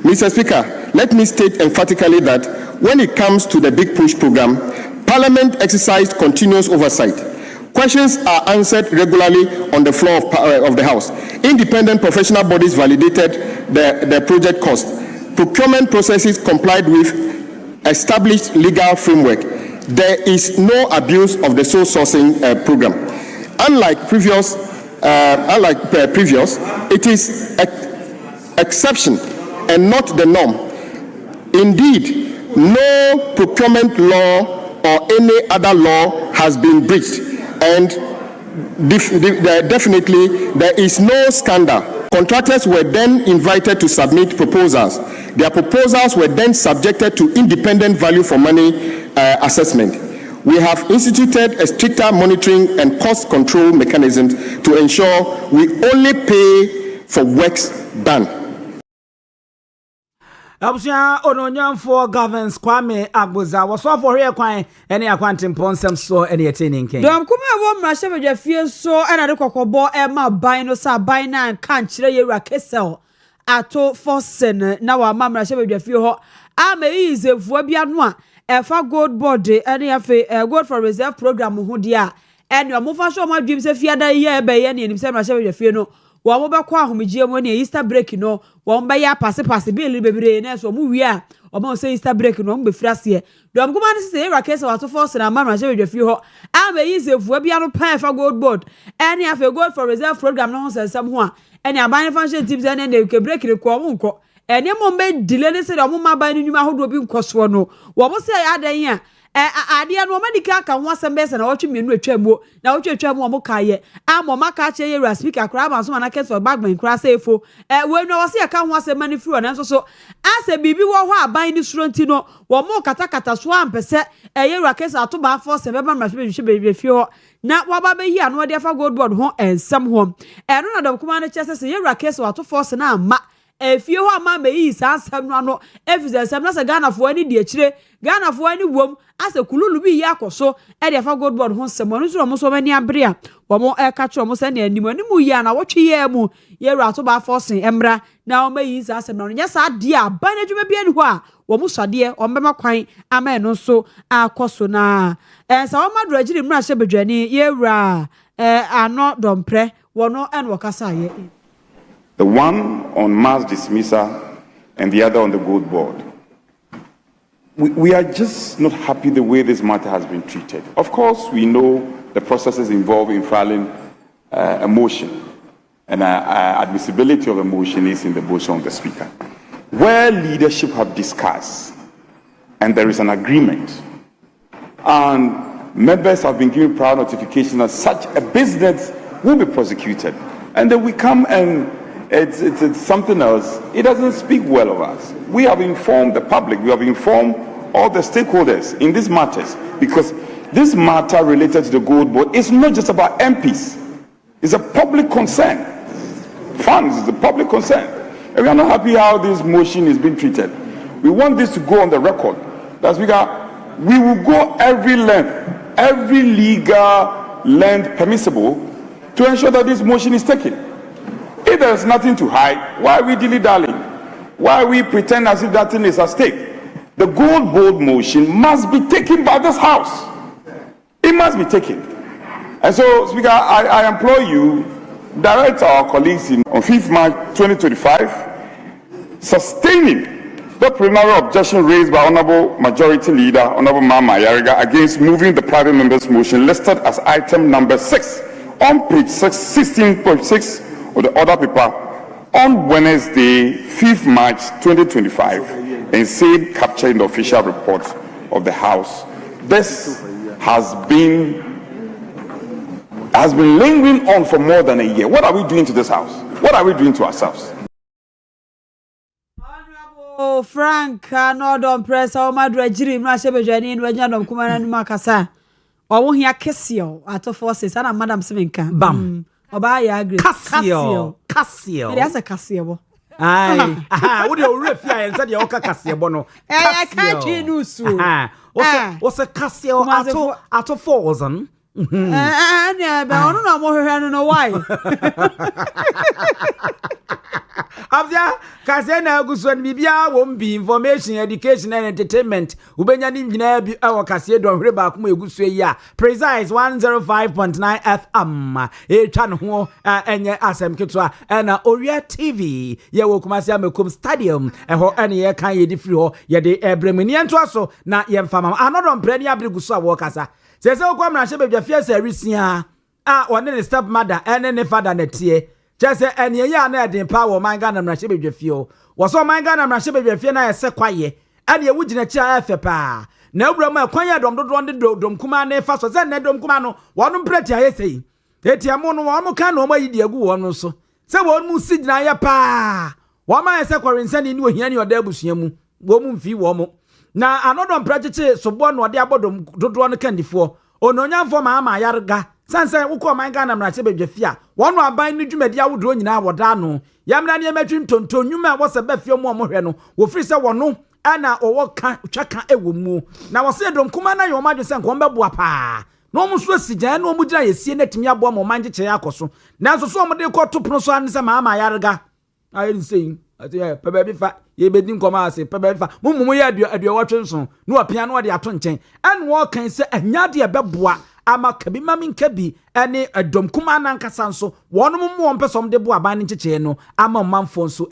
Mr. Speaker, let me state emphatically that when it comes to the Big Push program, Parliament exercised continuous oversight. Questions are answered regularly on the floor of the House. Independent professional bodies validated the project cost. Procurement processes complied with established legal framework. There is no abuse of the sole sourcing program. Unlike previous, it is exception and not the norm. Indeed, no procurement law or any other law has been breached, and definitely there is no scandal. Contractors were then invited to submit proposals. Their proposals were then subjected to independent value for money assessment. We have instituted a stricter monitoring and cost control mechanism to ensure we only pay for works done. Abusia ononyamfo governs Kwame Agboza was for here kwan ene akwantim ponsem so ene yetini nken. Dom kuma wo mrashe bedwafie so ena de kokobo e ma ban no sa ban na kan kire Owia Kaseɛ ato forsen na wa ma mrashe bedwafie ho ameyi zefuo bia no a efa gold board ene afi gold for reserve program ho dia ene omofa so ma dwim se fiada ye ebe ye ne nim se mrashe bedwafie no wo mo be kwa ahomgie mo ne Easter break no wo mo be ya passe bill bebre na so mo wi a o mo say Easter break no mo be frase dom kuma ne se Owia Kaseɛ wato force na ma mrashe bedwafie ho ameyi zefuo bia no pa efa gold board ene afi gold for reserve program no ho sensem ho a ene aban function teams ene ne ke break ne ko mo nko ene mo be delay ne se de mo ma ban no nyuma hodo bi nkoso no wo mo se ya adan a ade no medical ka ho asem be se na wo twemienu atwamuo na wo twetwamu mo kaye amo maka che Owia speaker kra ba so na keso bagman kra sefo we no wo se ka ho asem mani firi na so ase bibi wo ho aban ni suro nti no wo mo kata so ampese Owia Kaseɛ ato ba force be ba mrashe be fie ho na waba be hi ano de afa gold board ho ensam ho eno na dom kuma na chese se Owia Kaseɛ ato force na ama efie ho ama me yi sa asam no ano efize asam na se Ghana fo ani di akire Ghana fo ani wom ase kululu bi yakoso e de afa gold board ho nsem no so mo so mani abre a wo mo e ka kro mo se na animu yi na wotwe ye mu Owia ato ba force emra na o ma yi sa asam no nya sa de a ban adwuma bi ani ho a wo mo swade o mbema kwan ama no so akoso na sa o madro agiri mra hye bedwani Owia ano dompre wono en wakasa ye. The one on mass dismissal and the other on the gold board. We are just not happy the way this matter has been treated. Of course, we know the processes involved in filing a motion, and admissibility of a motion is in the motion of the Speaker. Where leadership have discussed, and there is an agreement, and members have been given prior notification that such a business will be prosecuted, and then we come and it's something else. It doesn't speak well of us. We have informed the public, we have informed all the stakeholders in these matters, because this matter related to the gold board is not just about MPs. It's a public concern. Funds is a public concern. And we are not happy how this motion is being treated. We want this to go on the record. That we will go every length, every legal length permissible to ensure that this motion is taken. If there is nothing to hide, why are we dilly-dallying? Why we pretend as if that thing is at stake? The gold board motion must be taken by this House. It must be taken. And so, Speaker, I implore you, direct our colleagues on 5th March 2025, sustaining the preliminary objection raised by Honorable Majority Leader, Honorable Mama Yariga, against moving the private member's motion listed as item number 6 on page 16.6 of the order paper on Wednesday, 5th March 2025, and same captured in the official report of the House. This has been lingering on for more than a year. What are we doing to this House? What are we doing to ourselves? Honorable Frank, Nordon Press, our Madra Jiri, Masha Bejani, and Wajanum Kuman Makasa. Owia Kaseɛ ato forces, and Madam Seminka. Bam. Oba ya agree. Kaseɛ. There's a Kaseɛ bo. Aye. What you refer and said you oka Kaseɛ bono. I can't choose. What's a Kaseɛ ato force? Yeah, but I don't know why. Abia Kaseɛ na aguswan bibia won be information, education and entertainment. Ubenya ni nyina bi awo Kaseɛ don hwere ba kuma egusu yi a precise 105.9 FM. Twa no ho enye asem ketwa na Owia TV ye wo Kumasi Amekom Stadium eho ene ye kan ye di free ho ye de ebremani ento aso na ye mfama anodon mpre ni abregusu a wo kasa. Sese okwa mra hye bedwa fie se risia a one ne step mother ene ne father na tie Just any ya na den power man Ghana mra shebe fie was so man Ghana mra shebe fie na yese kwaye ane ye wugina cha afa pa na wura ma kwan ya dom dodo dom kuma na fa so ze na dom kuma no wonu preti ayesei eti amo no wonu ka na o mayi di agu wonu so se wonu mu sigina ya pa wo ma yese kwarinsani ni ohia ni oda abusua mu wo mu mfi wo mu na anodom preti so bo no ode abodom dodo no kandifo ononyamfo ma ama yarga sansan ukọ man Ghana mra che bedwafia wonu aban ni dwumadi awodo nyina woda no yamra ne matwim tonton nwuma wo se bafia mu omohwe no wo firi se wonu ana owo ka twaka ewo mu na wo se dom kuma na yo madwe se nko mbeboa pa no mu so sigan no mu gira yesie na timi abo mo manje che yakoso na so so mo de ko topono so anse ma ama yarga ayi sei ati pebe bi fa ye bedi nkoma ase pebe bi fa mumu ye aduo twenso no opia no de ato nchen an wo kan se anyade ebeboa ama kabi mami kabi ene adom kuma na nkasa nso wono mo mpesom de bo aban ncheche no ama manfo nso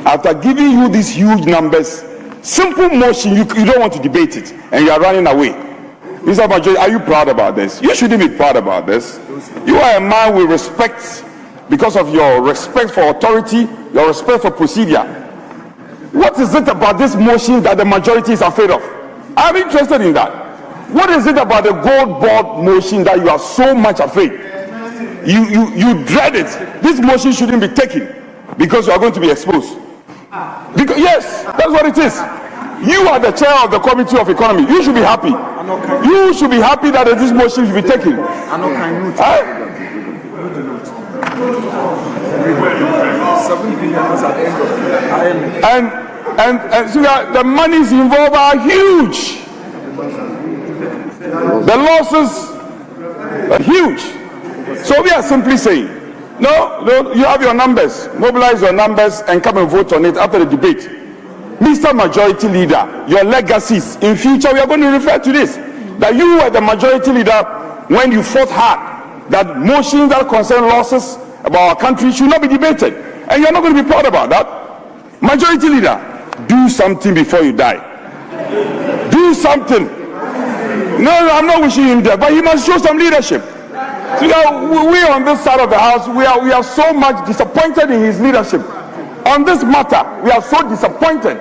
after giving you these huge numbers, simple motion, you don't want to debate it, and you are running away. Mr. Major, are you proud about this? You shouldn't be proud about this. You are a man with respect because of your respect for authority, your respect for procedure. What is it about this motion that the majority is afraid of? I'm interested in that. What is it about the gold board motion that you are so much afraid? You dread it. This motion shouldn't be taken because you are going to be exposed. Because, yes, that's what it is. You are the chair of the Committee of Economy. You should be happy. You should be happy that this motion should be taken. And so the monies involved are huge. The losses are huge. So we are simply saying, no, you have your numbers. Mobilize your numbers and come and vote on it after the debate. Mr. Majority Leader, your legacies. In future, we are going to refer to this. That you were the majority leader when you fought hard. That motions that concern losses about our country should not be debated. And you're not going to be proud about that. Majority Leader, do something before you die. Do something. No, I'm not wishing him death, but he must show some leadership. So we on this side of the house, we are so much disappointed in his leadership. On this matter, we are so disappointed.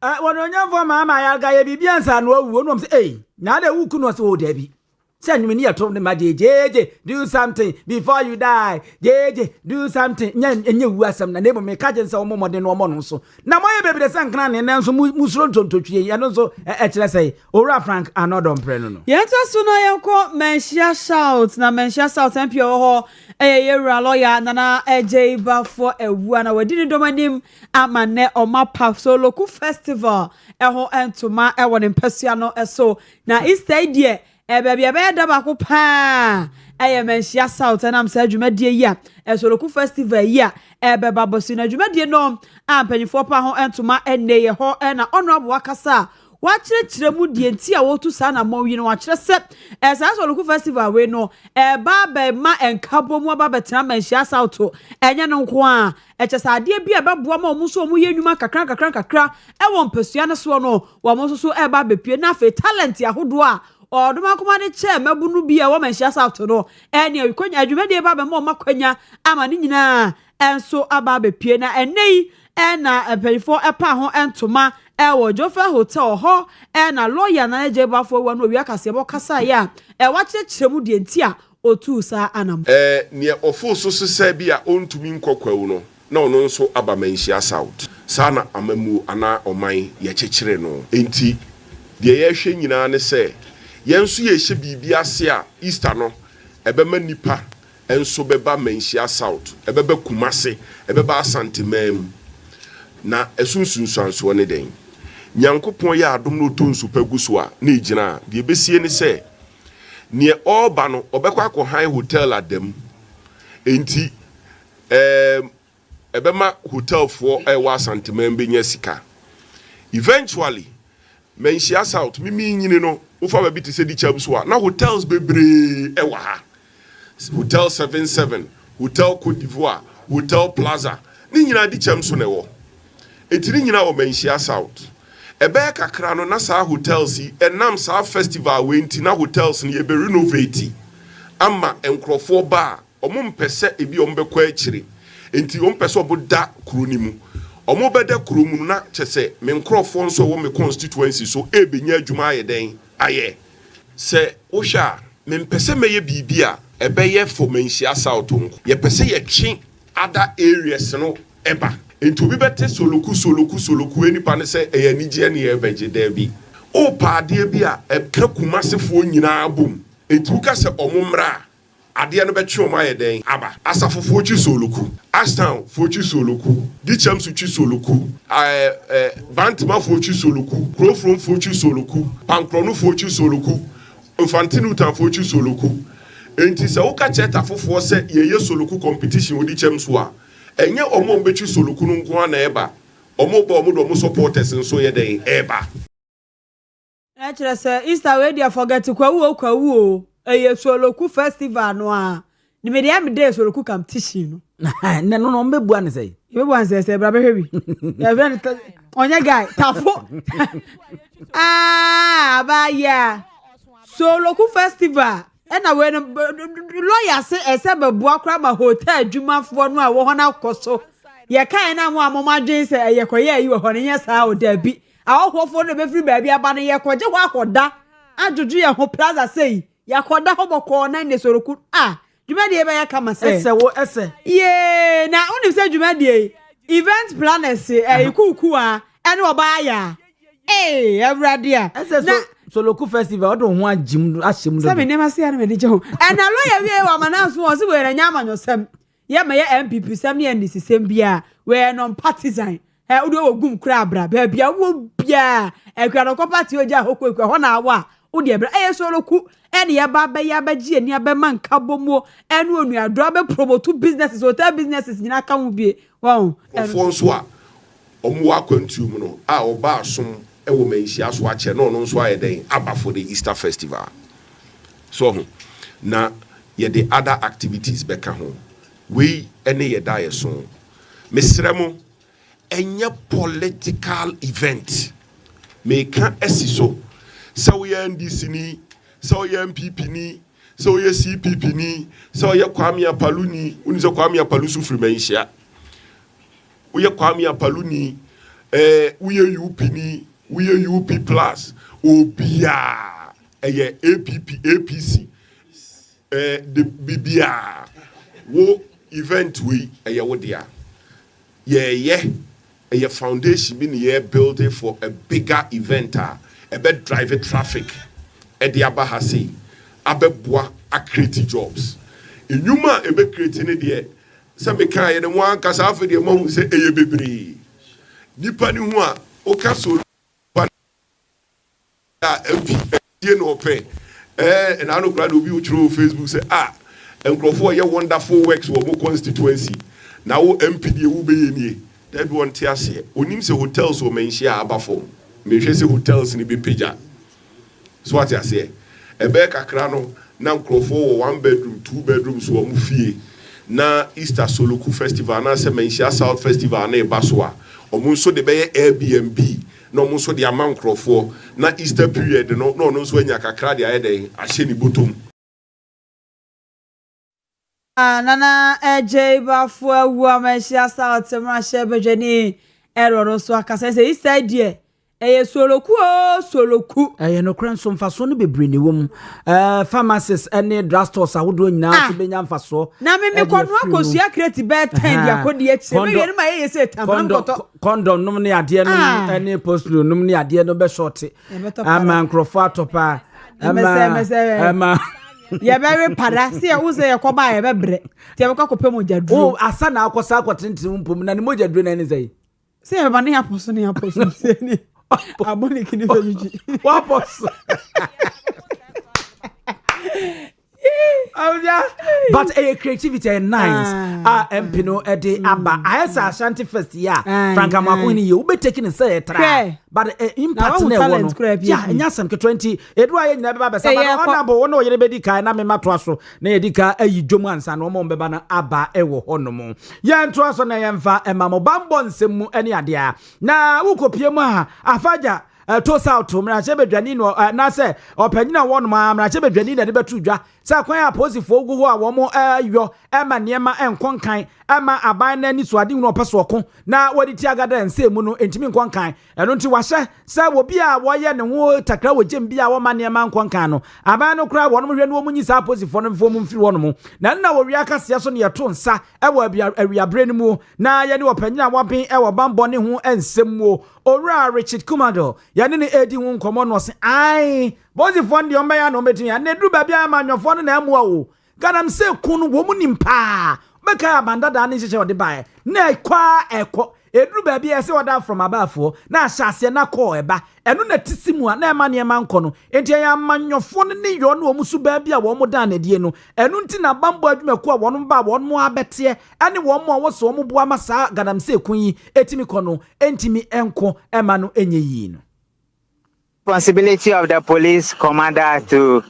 When you for mama yarga ye bibiansa no wu no say eh na de wu kunu so odabi. Say you me atom ma jeje do something before you die. Jeje do something nya wu asam na nemo me ka je nsa omo mode no omo no so. Na moye bebi de sankana ne nso musuro ntontotwie ya no so e kire say Owura Frank anodom pre no. Yenta so no yenko menshia shout na menshia shout MP ho yewura lawyer nana AJ ba for ewu na wadi ni domanim amane omapa so local festival eho entoma ewo ne mpasua no eso na Easter die baby da ba ko pa menshia south na am say dwumadie yi a eso local festival yi a beba bosu na dwumadie no ampanyifo pa ho entoma enne ye ho na honorable wakasa wachire mu die nti a wotu sa na mawi no wachire se so local festival we no ba ma enkabo mu ba betena menshia south enye no nko a echesa ade bi beboa ma omu so omu ye nwuma kakra won pasua ne so no wo mo so ba bepie na fe talent yahodo a oduma kuma de che mabunu bi a wo menshia south no ene akonya adwumade ba be ma makwanya ama ni nyina enso aba bepie na enei na perifo epa ho entoma ewo Jofa Hotel ho na lawyer na AJ ba fo wa no Owia Kaseɛ bo kasa ya wa kyerɛkyerɛmu de nti a otu sa anam ne ofo so se bi a ontumi nkokwawu no na ono nso aba menshia south sana amamu ana oman ye kyekyere no enti de ye hwe nyina ne se yenso ye hye bibia ase a Easter no ebema nipa enso beba menshia south ebeba Kumase ebeba Asantemam na esunsunsanso ne den Nyankopon ya adom no tonsu paguso a na igina de besie ne se ne oba no obekwa ko high hotel adam enti ebema hotel for ewa Asantemam benya sika eventually menshia south mimi nyini no ufa ba biti se di chamso a na hotels bebre ewa ha Hotel 77 Hotel Côte d'Ivoire Hotel Plaza ni nyina di chamso ne wo etiri nyina o menshia south ebe kakra no na sa hotels enam sa festival we nti na hotels ni ebe renovate ama enkrofo ba omo mpese ebi ombekwa akire enti ompese oboda kuro ni mu omo beda kuro mu na kyese me nkrofo nso wo me constituency so ebenya adwuma ayeden aye se ohwa me mpese meye bibia ebeye for menhia south nko ye pese ye twe other areas no eba enti obi bete soloku enipa ne se eyanigye ne ye beje da bi o paade bi a eka kumasefo nyina bom enti uka se omumra ade no betwe o ayeden aba asafofo chi soloku ashtown fo chi soloku dicham su chi soloku bantama fo chi soloku krofrom fo chi soloku pankrono fo chi soloku infantinu tan fo chi soloku enti se uka cheta fofo se ye soloku competition odi chem so a enye omo mbechi soloku no nko na eba omo ba omo do omo supporters nso ye den eba actually say Easter we dey forget kwawu o eye soloku festival no a ni me dey am dey soloku competition no no mbebu an say mbebu an say bra be hwebi ya friend onye guy tafo ba ya soloku festival na we lawyer say ese bebu akra ma hotel adwumafo no a wo ho na koso ye kan na mo amomadwen say ye koye yi wo ho ne yesa o da bi ahohofo no be free ba bi aba ne ye koje ho akoda ajuju ye ho plaza say ya koda ho boko na ne soroku dwumade e be ya kama say ese ye na oni say dwumade event planners ikuku a ene oba ya everybody na soloku festival odo ho agim ahyem do sabe nema se ya me de ho na lawyer we wa mananso wo se we nya amanyosem ye me ye MPP sem ne ndisi sem bia we non partisan udo ogum kra abra ba bia wo bia ekra no party oja hokwa ho na awa udi ebra soloku ene ye ba ya ba gi ani aba man kabomo ene onu adro be promote businesses hotel businesses nyina ka wo bie wow ofo nso a omo wa kwantum no a oba asom ewo menhia so a che no no nso ayeden aba for the Easter festival so na ye the other activities beka ho we ene ye da ye so mesremo enye political event meka esiso so ye NDC ni so ye MPP ni so ye CPP ni so ye Kwame Apalu ni unizo Kwame Apalu su free menhia uye Kwame Apalu ni uye UP ni uye UP plus obia eye APC the bibia wo event we eye wo dia a foundation being here building for a bigger event a bit drive traffic at the abahasi abeboa a create jobs inuma e be creating it there some kind the one kasa for the mom say eye bebre nipa ni hu a o ka so you know pay and I know glad will be through Facebook say enkrofo ye wonderful works wo constituency na wo MPD wo be ye that one tiase onim se hotels o menhia abafo me hwe se hotels ni be pagya so what you say e be kakra no na nkrofo wo 1 bedroom 2 bedrooms wo mu fie na Easter Soloku festival na se menhia South festival na e baso a omo nso de be Airbnb no mo nso de ama nkrofo na Easter period no nso anya kakra de ayeden ahye ni botom nana bafo awu amashia South marashe bejeni eroro so akasa say Easter die soloku no kran so mfaso no bebre ne wom pharmacists ene drugstores ahodo nyina so benya mfaso na me kono akosua create be 10 dia kodi echi me yeri ma say tam condom num ne ade no ene postlo num ne ade no be short ama nkrofo atopa ama ya very para see ya uze ya koba ya bebre ti ya ko pem ojaduro asa na akosa akotentin mpom na ne mojaduro na ne sei see ya ba ne aposo see ni aboni kini fejuji waposo but creativity is nice MP no ede aba ayesa Ashanti Fest ya Franka Makuni ye ube taking say try but impact na wo no ya nyasam ke 20 edu aye nyina beba besa but onabo wo no yere bedi kai na me mato aso na ye dika ayi dwom ansa na mo beba na aba ewo honom ye nto aso na ye mfa emamo bambo nsem mu ene ade a na wukopie mu a afaja toss out mmarache bedwani no na se opanyina won ma mmarache bedwani na de betu dwa se kwan aposifo gu ho a wo mo yo ema niema enkonkan ema aban na ni suade hu opeso oko na wadi ti agada ense mu no entimi nkonkan eno nti wahye se wo bia wo ye ne ho takra wo gem bia wo ma niema nkonkan no aban no kra wo no hwe no wo munyi sa aposifo no mfo mu mfiri wo no mu na Owia Kaseɛ so ne yeto nsa ewo awiabre no mu na ye ne opanyina waben ewo bambo ne ho ensem mu Owura Richard Kumado ya ne edi hu nkomo no se ai bozifo ndi omba ya no metin ya ne du ba bia amanyofo no na emu o ganam se kunu wo mu nimpa beka abanda da ne hyehyɛ ode bae na ekwa edru ba bia se oda from abafo na ahyase na call eba enu na tisimu a na ema ne ema nko no enti ya amanyofo no ne yo no omusu ba bia wo mu da na die no enu nti na bambo adwumaku a wonu ba wonu mu abete ene wo mu a wo so mu boa masa ganam se kun yi etimi ko no entimi enko ema no enye yi no. Responsibility of the police commander to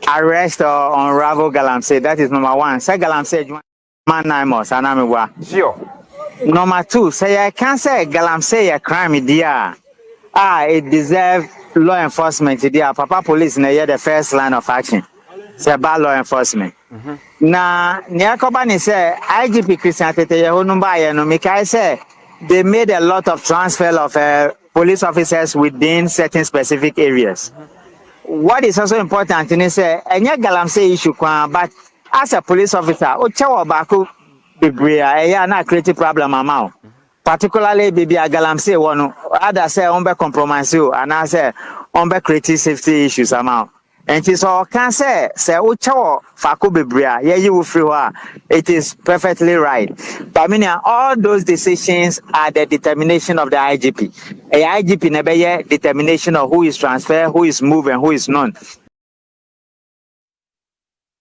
arrest or unravel Galamsey. That is number one. Say Galamsey man naimos anamiwa. Sure. Number two, say I can't say Galamsey a crime dia. It deserves law enforcement dia. Papa police na the first line of action. Say about law enforcement. Na Nyakobani say IGP Christian Tete Yehonumba no Mikai say they made a lot of transfer of police officers within certain specific areas. What is also important is enya Galamsey issue but as a police officer ochewo baako bebre na create problem amount particularly baby Galamsey one other say on be compromise and I say on be create safety issues amount and so can say ochewo faako bebre you free it is perfectly right but I mean all those decisions are the determination of the IGP. A IGP never determination of who is transferred, who is moved, and who is not.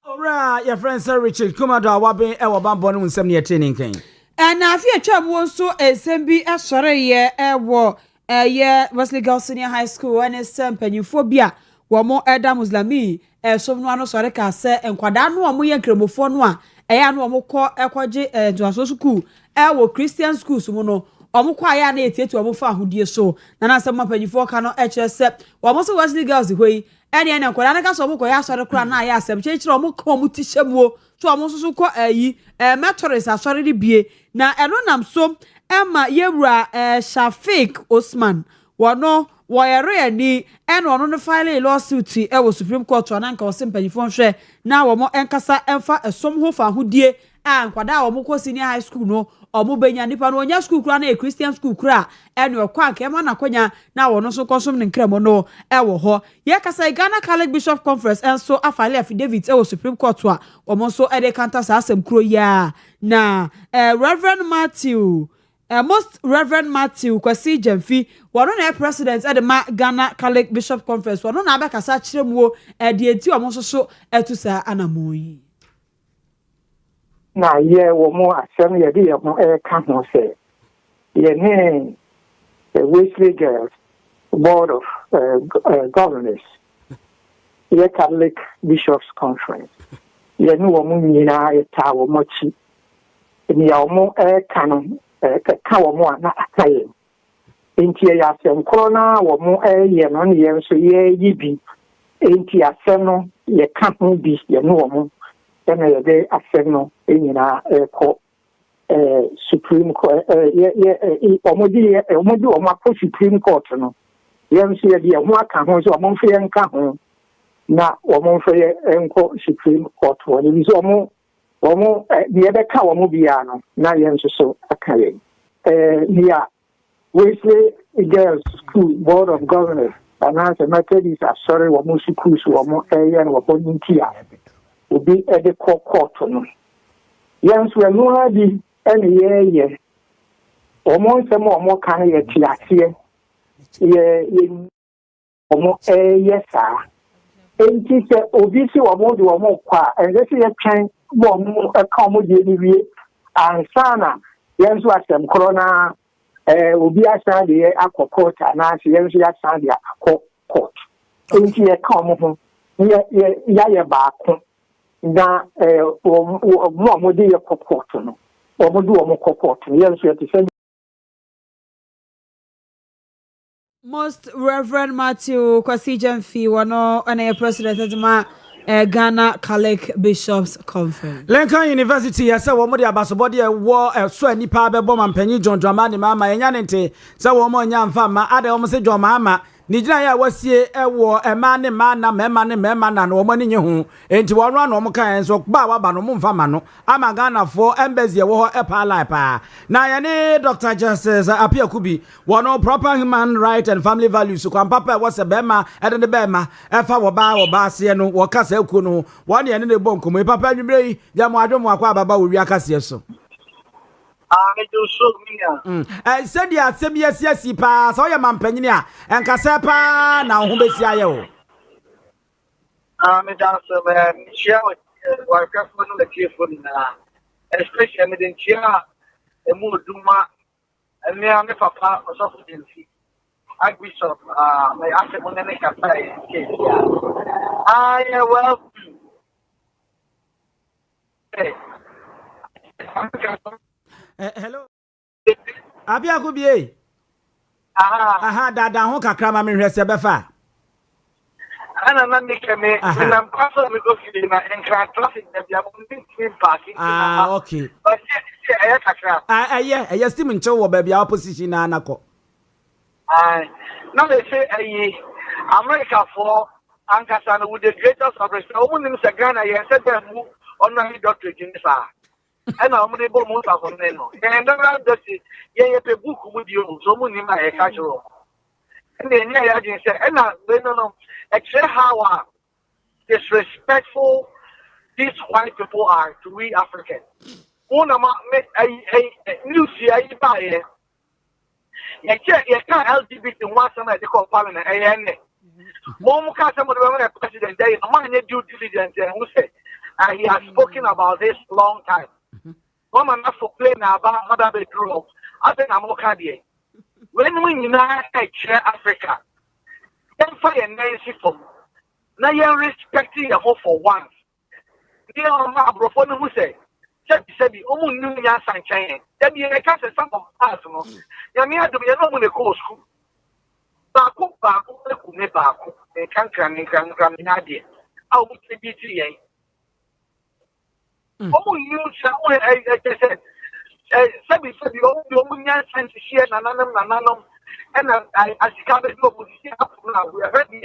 Alright, your friend Sir Richard Kumado awabe ewa bambo no nsem ne training kan. Na afia twam won so esembi esore ye ewo ye Wesley Girls Senior High School and some panyufo bia wo mo eda muslimi som no ano sore ka se enkwada no wo ye nkremofo no a eya no wo kọ ekwaje duaso school ewo Christian schools mu no omukwa aya na etietu omufa ahodie so na na asem mapanyifo ka no ekire se wo so Wesley Girls hoi ene nkwara na ka so omukwa ya sore kura na aya asem chekire omukwa omutihyemwo so omususu kọ ayi methods asore de bie na eno nam so ema yewura Shafik Osman wono woyere ani eno no file lawsuit e Supreme Court na nka osimpanyifo hwe na wo mo enkasa emfa esom ho fa ahodie nkwada wo mo kọ senior high school no omu benya nipa no onya school kura na Christian school kura ene okwa nke ma na konya na wo no so kosom ne nkremo no ewo ho ye kasa Ghana Catholic Bishop Conference enso afale affidavit e Supreme Court a omo so e de counter sa asem kuro ya na Reverend Matthew Most Reverend Matthew Kwasi Jemfi wono na president e de ma Ghana Catholic Bishop Conference wono na abakasa kiremu de enti omo so etu sa anamoyi na ye wo mo asem ye de mo ka ho se ye ne Wesley Girls Board of Governors ye Catholic Bishops Conference ye ne wo mo nyina ye ta wo mo chi ni ya wo mo ka no ka wo mo na akaye enti ye asem kro na wo mo ye no ne ye so ye yibi enti asem no ye ka ho bi ye ne wo mo ena ye de asem no enyina ko Supreme Court omodi omo Supreme Court no ye nso ye de ho aka ho so omo mfe nka ho na omo mfe enko Supreme Court woni bi so omo ye be ka omo bia no na ye nso so aka ye niya Wesley Girls School Board of Governors announce a Methodist sorry omo school so omo ye no omo ntia obi e de court no yanso enu adi ene ye omo nsem omo kan ye tiasie ye omo sa enti se obi si omo de omo kwa enze se ye twen bo omo ka omo de ni wie ansana yanso asem korona obi asa de akọ court na se yanso ya asa de akọ court enti ye ka omo ho ye baako na mo de ye court no omo do omo court no ye nso ye te Most Reverend Matthew Kwasi Jamfi wano ane president of Ghana Catholic Bishops Conference. Lincoln University ya sa womo de abasobode wo so anipa bebo mampanyi John Dramani mama enya nte sa womo nya mfa ma ade womo se John mama ni gina ya wasie ewo ema ne ma na mema ne mema na no womo ni nye hu enti wonro na womo kan enso ba wa ba no mo mfa ma no ama Ghana for embassy wo ho epa life pa na ya ne Dr. Justice Apia Kubi wono proper human right and family values kwa papa wo se bema ede ne bema efa wo ba se no wo kasa ekuo no won ye ne ne bon komo papa nwumre yi ja mo adwo mo akwa ababa wo wi akase so said ya same yes pa so ya mampanyini a enkasa pa na ho besi aye o me dance me chia wa ka fo no le chiefo na especially me den chia e mu duma me a me papa so for den fi Archbishop me ase mo ne ka pa e well hello Abia Kubie aha dada ho kakra ma me hwese befa ana na me keme na mpaso me go fi na enkra traffic na bia mo ni parking okay but yeah kakra yeah steam nche wo ba bia opposition na anako now they say America for Ankasana with the greatest operation omunim se Ghana ye said them on na doctorate in sa and I'm able most of them no and just ye pe book with you so munim na e casual and then yeah you say and no except how disrespectful these white people are to we Africans una ma news here buy ye can't LGBT one some they call parliament Mom can't some of the president there is no man due diligence and who say he has spoken about this long time. Mama not for playing about other bedroom. I think I'm okay. When we unite Africa, then fire Nancy for now you're respecting the hope for once. They are my brother who say said the only new year sunshine. Then you can't say some of us no. You mean to be a normal school. Baku ne baku e kan nadia au BTA you said sabi o nya sense share nananam and I can do opposition up now we are ready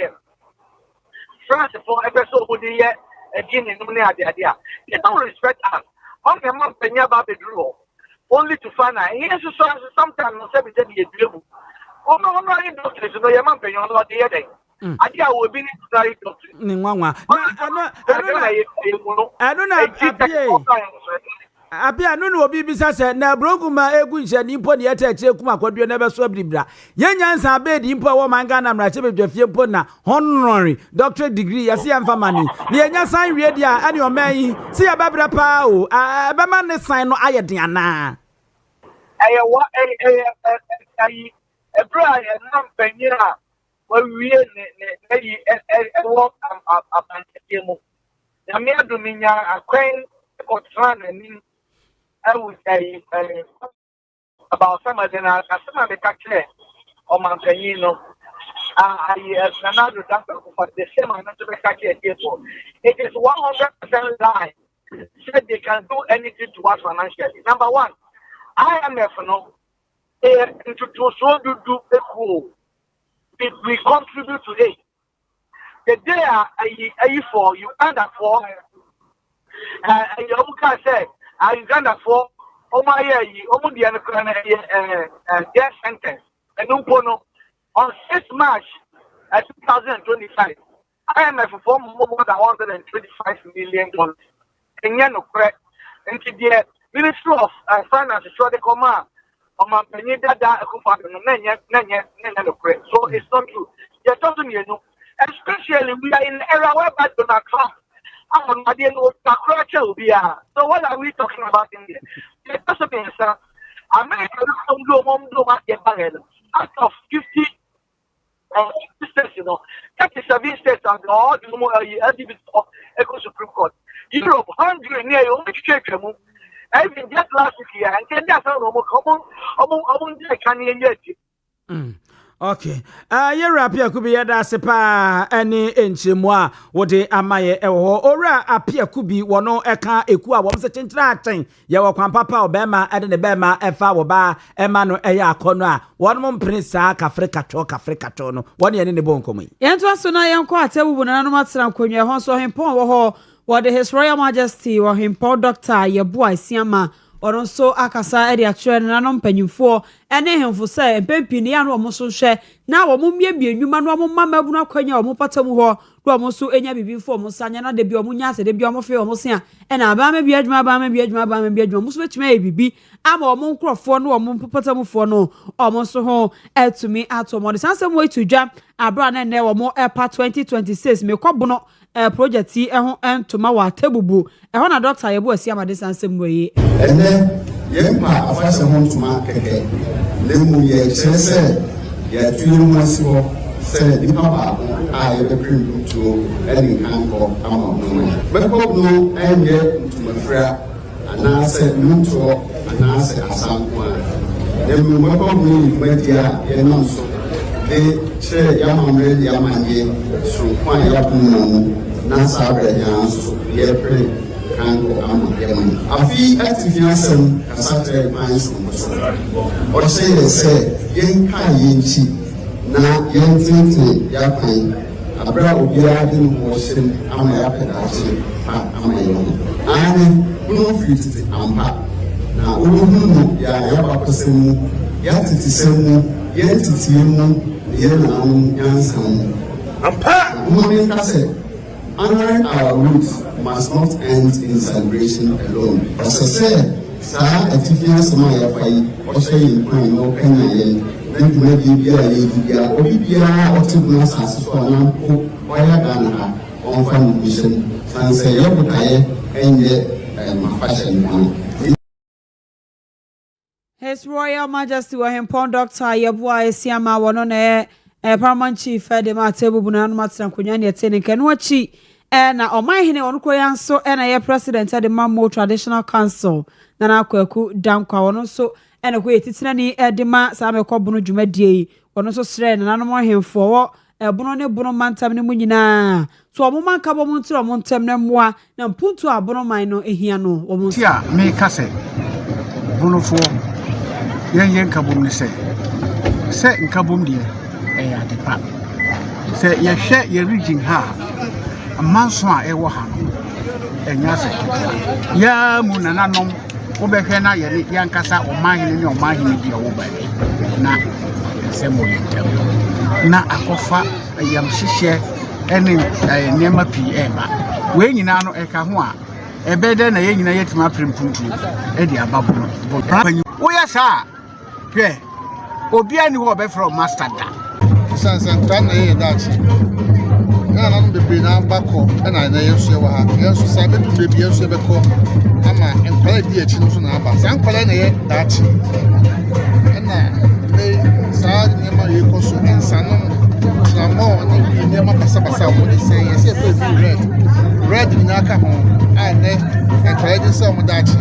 France for episode with the again in they don't respect us on the man penya ba bedro only to find out yes so sometimes no sabi say be dream no doctors no your man penyon no dey there adi a we be need to doctor ni nwanwa Abia no no obi bisa se na broguma egu nche ni mpo ne yeta eche kuma kwadue na be so abribra yenya nsa be di mpo wo manga na mrache be dwafie mpo na honorary doctorate degree yase amfa mani ne yenya san wie dia ani o man yi se ya babra pa o be man ne san no ayede ana wa Ebra na mpanyira wa wie ne wo apantemo na me aduminya akwan kotran ani I would say about some of them are some of the catcher or Mancanino. I another doctor for the same amount of catcher. It is 100% lie. Said they can do anything to us financially. Number one, IMF no to so do a cool. We contribute to it. The day I for you under for and you can say I Uganda for my death sentence and on 6 March 2025. IMF for more than $125 million. And yet, no correct. And the Ministry of Finance is trying to come out on my penny that so it's not true. You're talking, especially we are in an era whereby Donald Trump. So what are we talking about in here? It doesn't mean, sir. America out of 50 states, 37 states and all the LGBT of Eco Supreme Court. Europe, 100 near you, even just last year, and then that's how common can Okay. Ye rapia kubi yada sepa any enchimwa wode amaye ewo ora apia kubi wono eka eku a wom se chenchira aten ye wo kwan papa obema ede ne bema efa wo ba ema no eya akono a wono mpene saa kafrika cho no wone ye ne bonkomi yento aso na yenko atebubu na no matera nkonwa ho so hempon wo ho wode His Royal Majesty wo hempon Dr. Yebu Asiama Oronso akasa edi atwere na no mpanyimfo ene hemfo se mpempini ya no omoso hwe na wo mmiebie nnwuma no omma mabunu akwanya omo patamu ho do omoso enya bibifo omoso anya na de bi omo nya ase de bi omo fe omoso a ena aba me bi adwuma omoso betuma e bibi ama omo nkrofo no omo patamufo no omoso ho etumi atomo de sansem we tudwa abra na ne wo mo epa 2026 me kobono project ho entoma wa tebubu na Dr. Yebu Asiama de sansem we ene yempa afase ho ntoma keke lemu ye chese ya tuiru masibo se nipa ba a ye prim to eni kanko ama no beko no enye ntoma fra ana se nto ana se asankwa lemu beko no media ye no so de che ya mamre ya manje so kwa ya bunu na sabre ya so ye prim kanko ama yemani afi activism kasatre fines o say yen kan yinchi na yen tinte ya kan abra obia din ho sim ama ya pedachi pa ama yemani ani uno fit ampa na uno ya ba kwasemu ya titisemu yen titiemu yen na yansan ampa uno kase honoring our roots must not end in celebration alone. As I said, Sir, a teacher, some of or say in point, no Kenyan, then you may be a Olivia, or to Nas as for an uncle, or Ghana, on family mission, and say, Yokai, and yet, my fashion one. His Royal Majesty wa hempon Dr. Yebu Asiama wonone Paramount Chief de Matebu na matran konya ne tene kanu achi na omahene onu koyan so na ye president de Mammo Traditional Council na akwaku dankwa wono so na ko yetitina ni de ma sa me ko bunu dwumadie wono so sre na nanom hemfo wo bunu ne bunu mantam ne munyina so omoma nka bo muntro montam na moa na mpuntu abono man no ehia no wo mun tia me kase bunu fo yen kabum ne se nkabum die ya depa se ye hwe ye region ha amanso a e wo ha no enya se ya mu nananom wo be hwe na ye yankasa omahene ne omahene bi wo ba na se mo yentem na akofa yam hihye ene nema pi eba we nyina no e ka ho a ebede na ye nyina yetima prempuntu e di ababo wo ya sa hwe obi ani wo be from master da sansan na ye dachi na na no be na bako na na yesu ye wa ha yesu sabe tu be yesu be ko ama enkwala di echi no so na aba san kwala na ye dachi na me sa ni ma ye ko so ensano na mo ni ma pasa mo ni say yes e fe red ni aka ho a ne enkwala di so mo dachi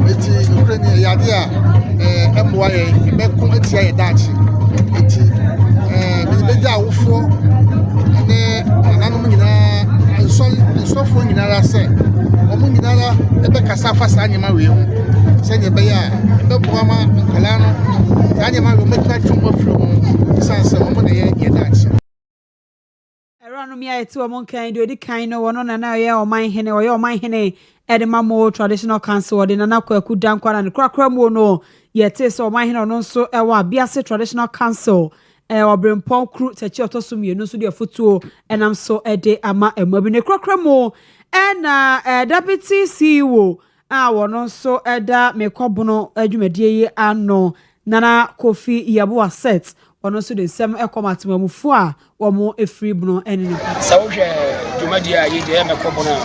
eti ukraine ya dia emwa ye be ko eti ya dachi eti beja wofo ne nanom nyina nsofo nyina ra se omo nyina ra ebe kasa fa sa nyama we hu se nye be ya ebe boama nkala no sa nyama we metra twom afro mu sanse omo ne ye dachi eranu mi ayeti omo kan de odi kan no wono na ye oman hene wo ye oman hene Mammo Traditional Council odi na akwaku dankwa na krakra mu no yete se oman hene no nso ewa Biase Traditional Council Obrempon crew techi otosom yenu so de fotuo enam so ede ama emabi ne krokramo na deputy CEO wono so eda mekobono adwumadie yi ano nana Kofi Yabo Asset wono so de nsem ekomatemamufu a wo mo efri buno ene ne sa wo hwe dwumadie a yi de mekobono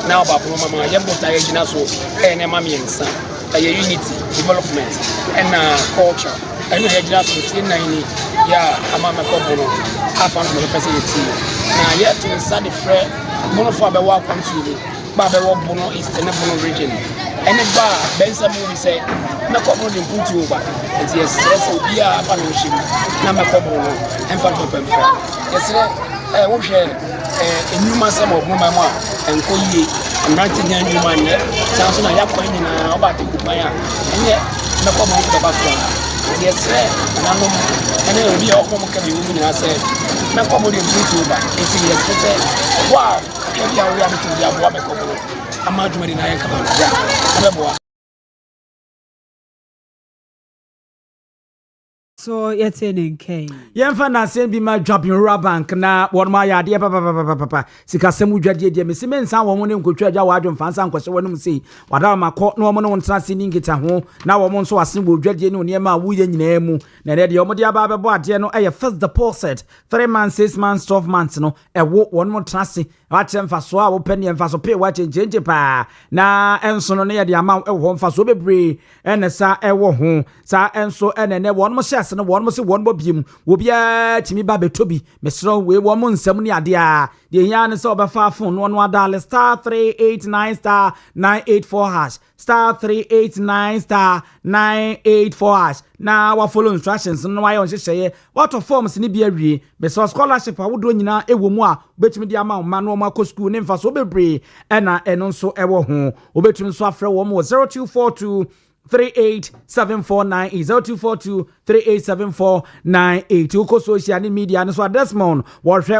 na obabro mama yembo ta yegina so ene mamiensa aye unity development and culture and yegina so 9 ya ama mekobono afa no pese yeti na yet to inside the fre bono for be wa country ba be wo bono east and bono region and ba bensa movie say mekobono de mpuntu over and yes so bia afa no shim na mekobono ɛmfa no pɛmfra yɛsrɛ wohwɛ enwuma sɛm ɔboma mu a ɛnkɔ yie mmerante nya nnwuma nyɛ saa so na yɛakwan nyinaa wobate kuban a ɛnyɛ mɛkɔ ma nso bɛba so a nti yɛsrɛ ananom ɛne obi a ɔkɔ mu ka me wɔ mu nyinaa sɛ mɛkɔ mu de mfiri tuo ba nti yɛsrɛ sɛ wo a kakra bi a woyɛ a metumi de aboa mɛkɔ mu ama adwumadi na yɛnkama no da wobɛboa. So yet in K. Yemfa na sen bi ma dropping rural bank na won ma ya de papa sika semu dwade de me se men san wo mo ne nkotwa agya wa adwon fansa nkwose wonum sei wada ma kɔ na wo mo no ntena se ni nkita ho na wo mo nso wasen bo dwade ne ma wo ye nyina mu na de wo mo de aba bɛbɔ ade no ɛyɛ first deposit 3 months 6 months 12 months no ɛwo won mo tena se wa kyem fa so a wo pɛ ne mfa so pay wa chenje pa na enso no ne ye de ama ɛwo mfa so bebre ɛne sa ɛwo ho sa enso ɛne ne won mo hyɛ no one must one bobium will be a Timmy Baby Toby, Mr. We woman 70 idea. The yarn is over far phone $1 star 389 star 984 hash star 389 star 984 hash. Now, I follow instructions and why I say what of forms in the Beso scholarship I would do na a woman, bet me the amount man or Marco school name for Sobebre and also ever home. Obet me so after 0242 387498 0242 387498 uko social media no so Desmond wo hwe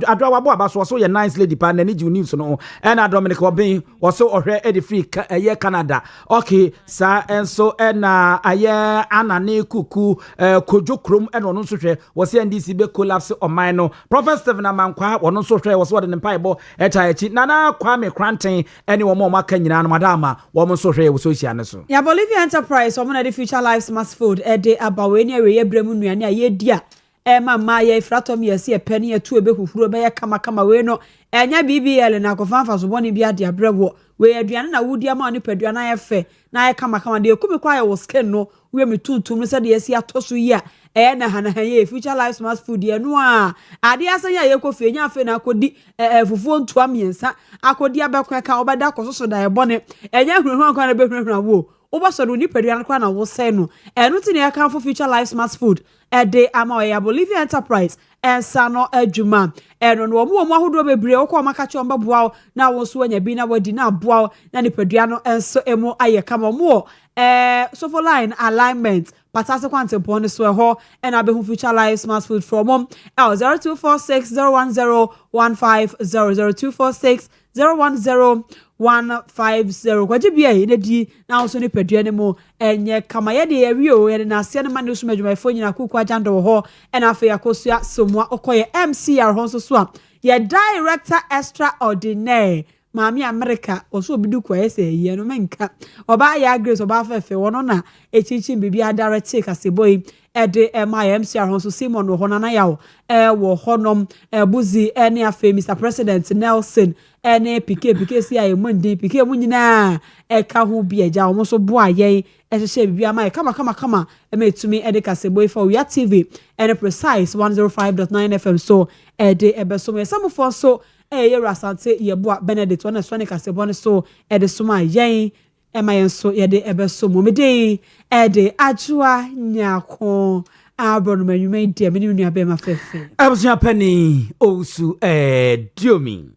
adwa wabo abaso so ye nice lady pa na ni ju news no na Dominic Obin wo so ohwe e de free ye Canada okay sa enso na aye anane kuku kojo krom no no so hwe wo se NDC be collapse oman no Prophet Stephen Amankwa wo no so hwe wo so de mpaibo eta echi nana Kwame Kranten ene wo mo maka nyina no madama wo mo so hwe wo social ne so ya Bolivia Enterprise omo na the Future Life Smart Food de abaweni we bremu nuane aye dia ma ye fratom ye se pene ye tu ebe huhuro be ye kama we no enya BBL na kofanfa so boni bia de abrewo we aduane na wudi ama ni paduane aye fe na ye kama de ekumi kwa ye wo skin no we metuntum no se de ye si atoso yi a na hana ye Future Life Smart Food ye no a ade asanya ye kofi enya fe na akodi fufuo ntua miensa akodi abekwa ka obeda kososo da ye bone enya hururu kwa na be hururu wo Obasodo ni peduan kwa na wo se no enu ti ne aka for Future Life Smart Food de ama ya Bolivia Enterprise ensa no adwuma eno no mo ahodo bebre wo kwa maka che omba boa na wo so anya bi na wadi na boa na ni peduan no enso emu aye kama mo so for line alignment patase kwante pon so ho na be Future Life Smart Food from 0246 010 150 0246 010 150 kwaje bia ene di na also ne paduane mu enye kama ye de awie o ye na ase ne ma ne so madwumayfo nyina kuku aganda ho ena afa yakosua somua okoye MCR ho so a ye director extraordinaire Mami America oso obidu kwa ese ye no menka oba ya grace oba fefe wono na echichi bibia direct kaseboy ede MCR ho so Simon ho na yawo wo honom buzi ene afa Mr President Nelson ene pike si aye mundi pike mu nyina ka ho bi eja wo so bo aye ehye bibia mai kama emetumi ede kaseboy for Owia TV ene precise 105.9 FM so ede ebeso me samfo so ye rasante ye boa Benedict one so ne kasebon so ede soma yen emayen so ye de ebeso momede ede ajua nyako abro no manwuma dia me ni nua be ma fefe abusua pani osu diomi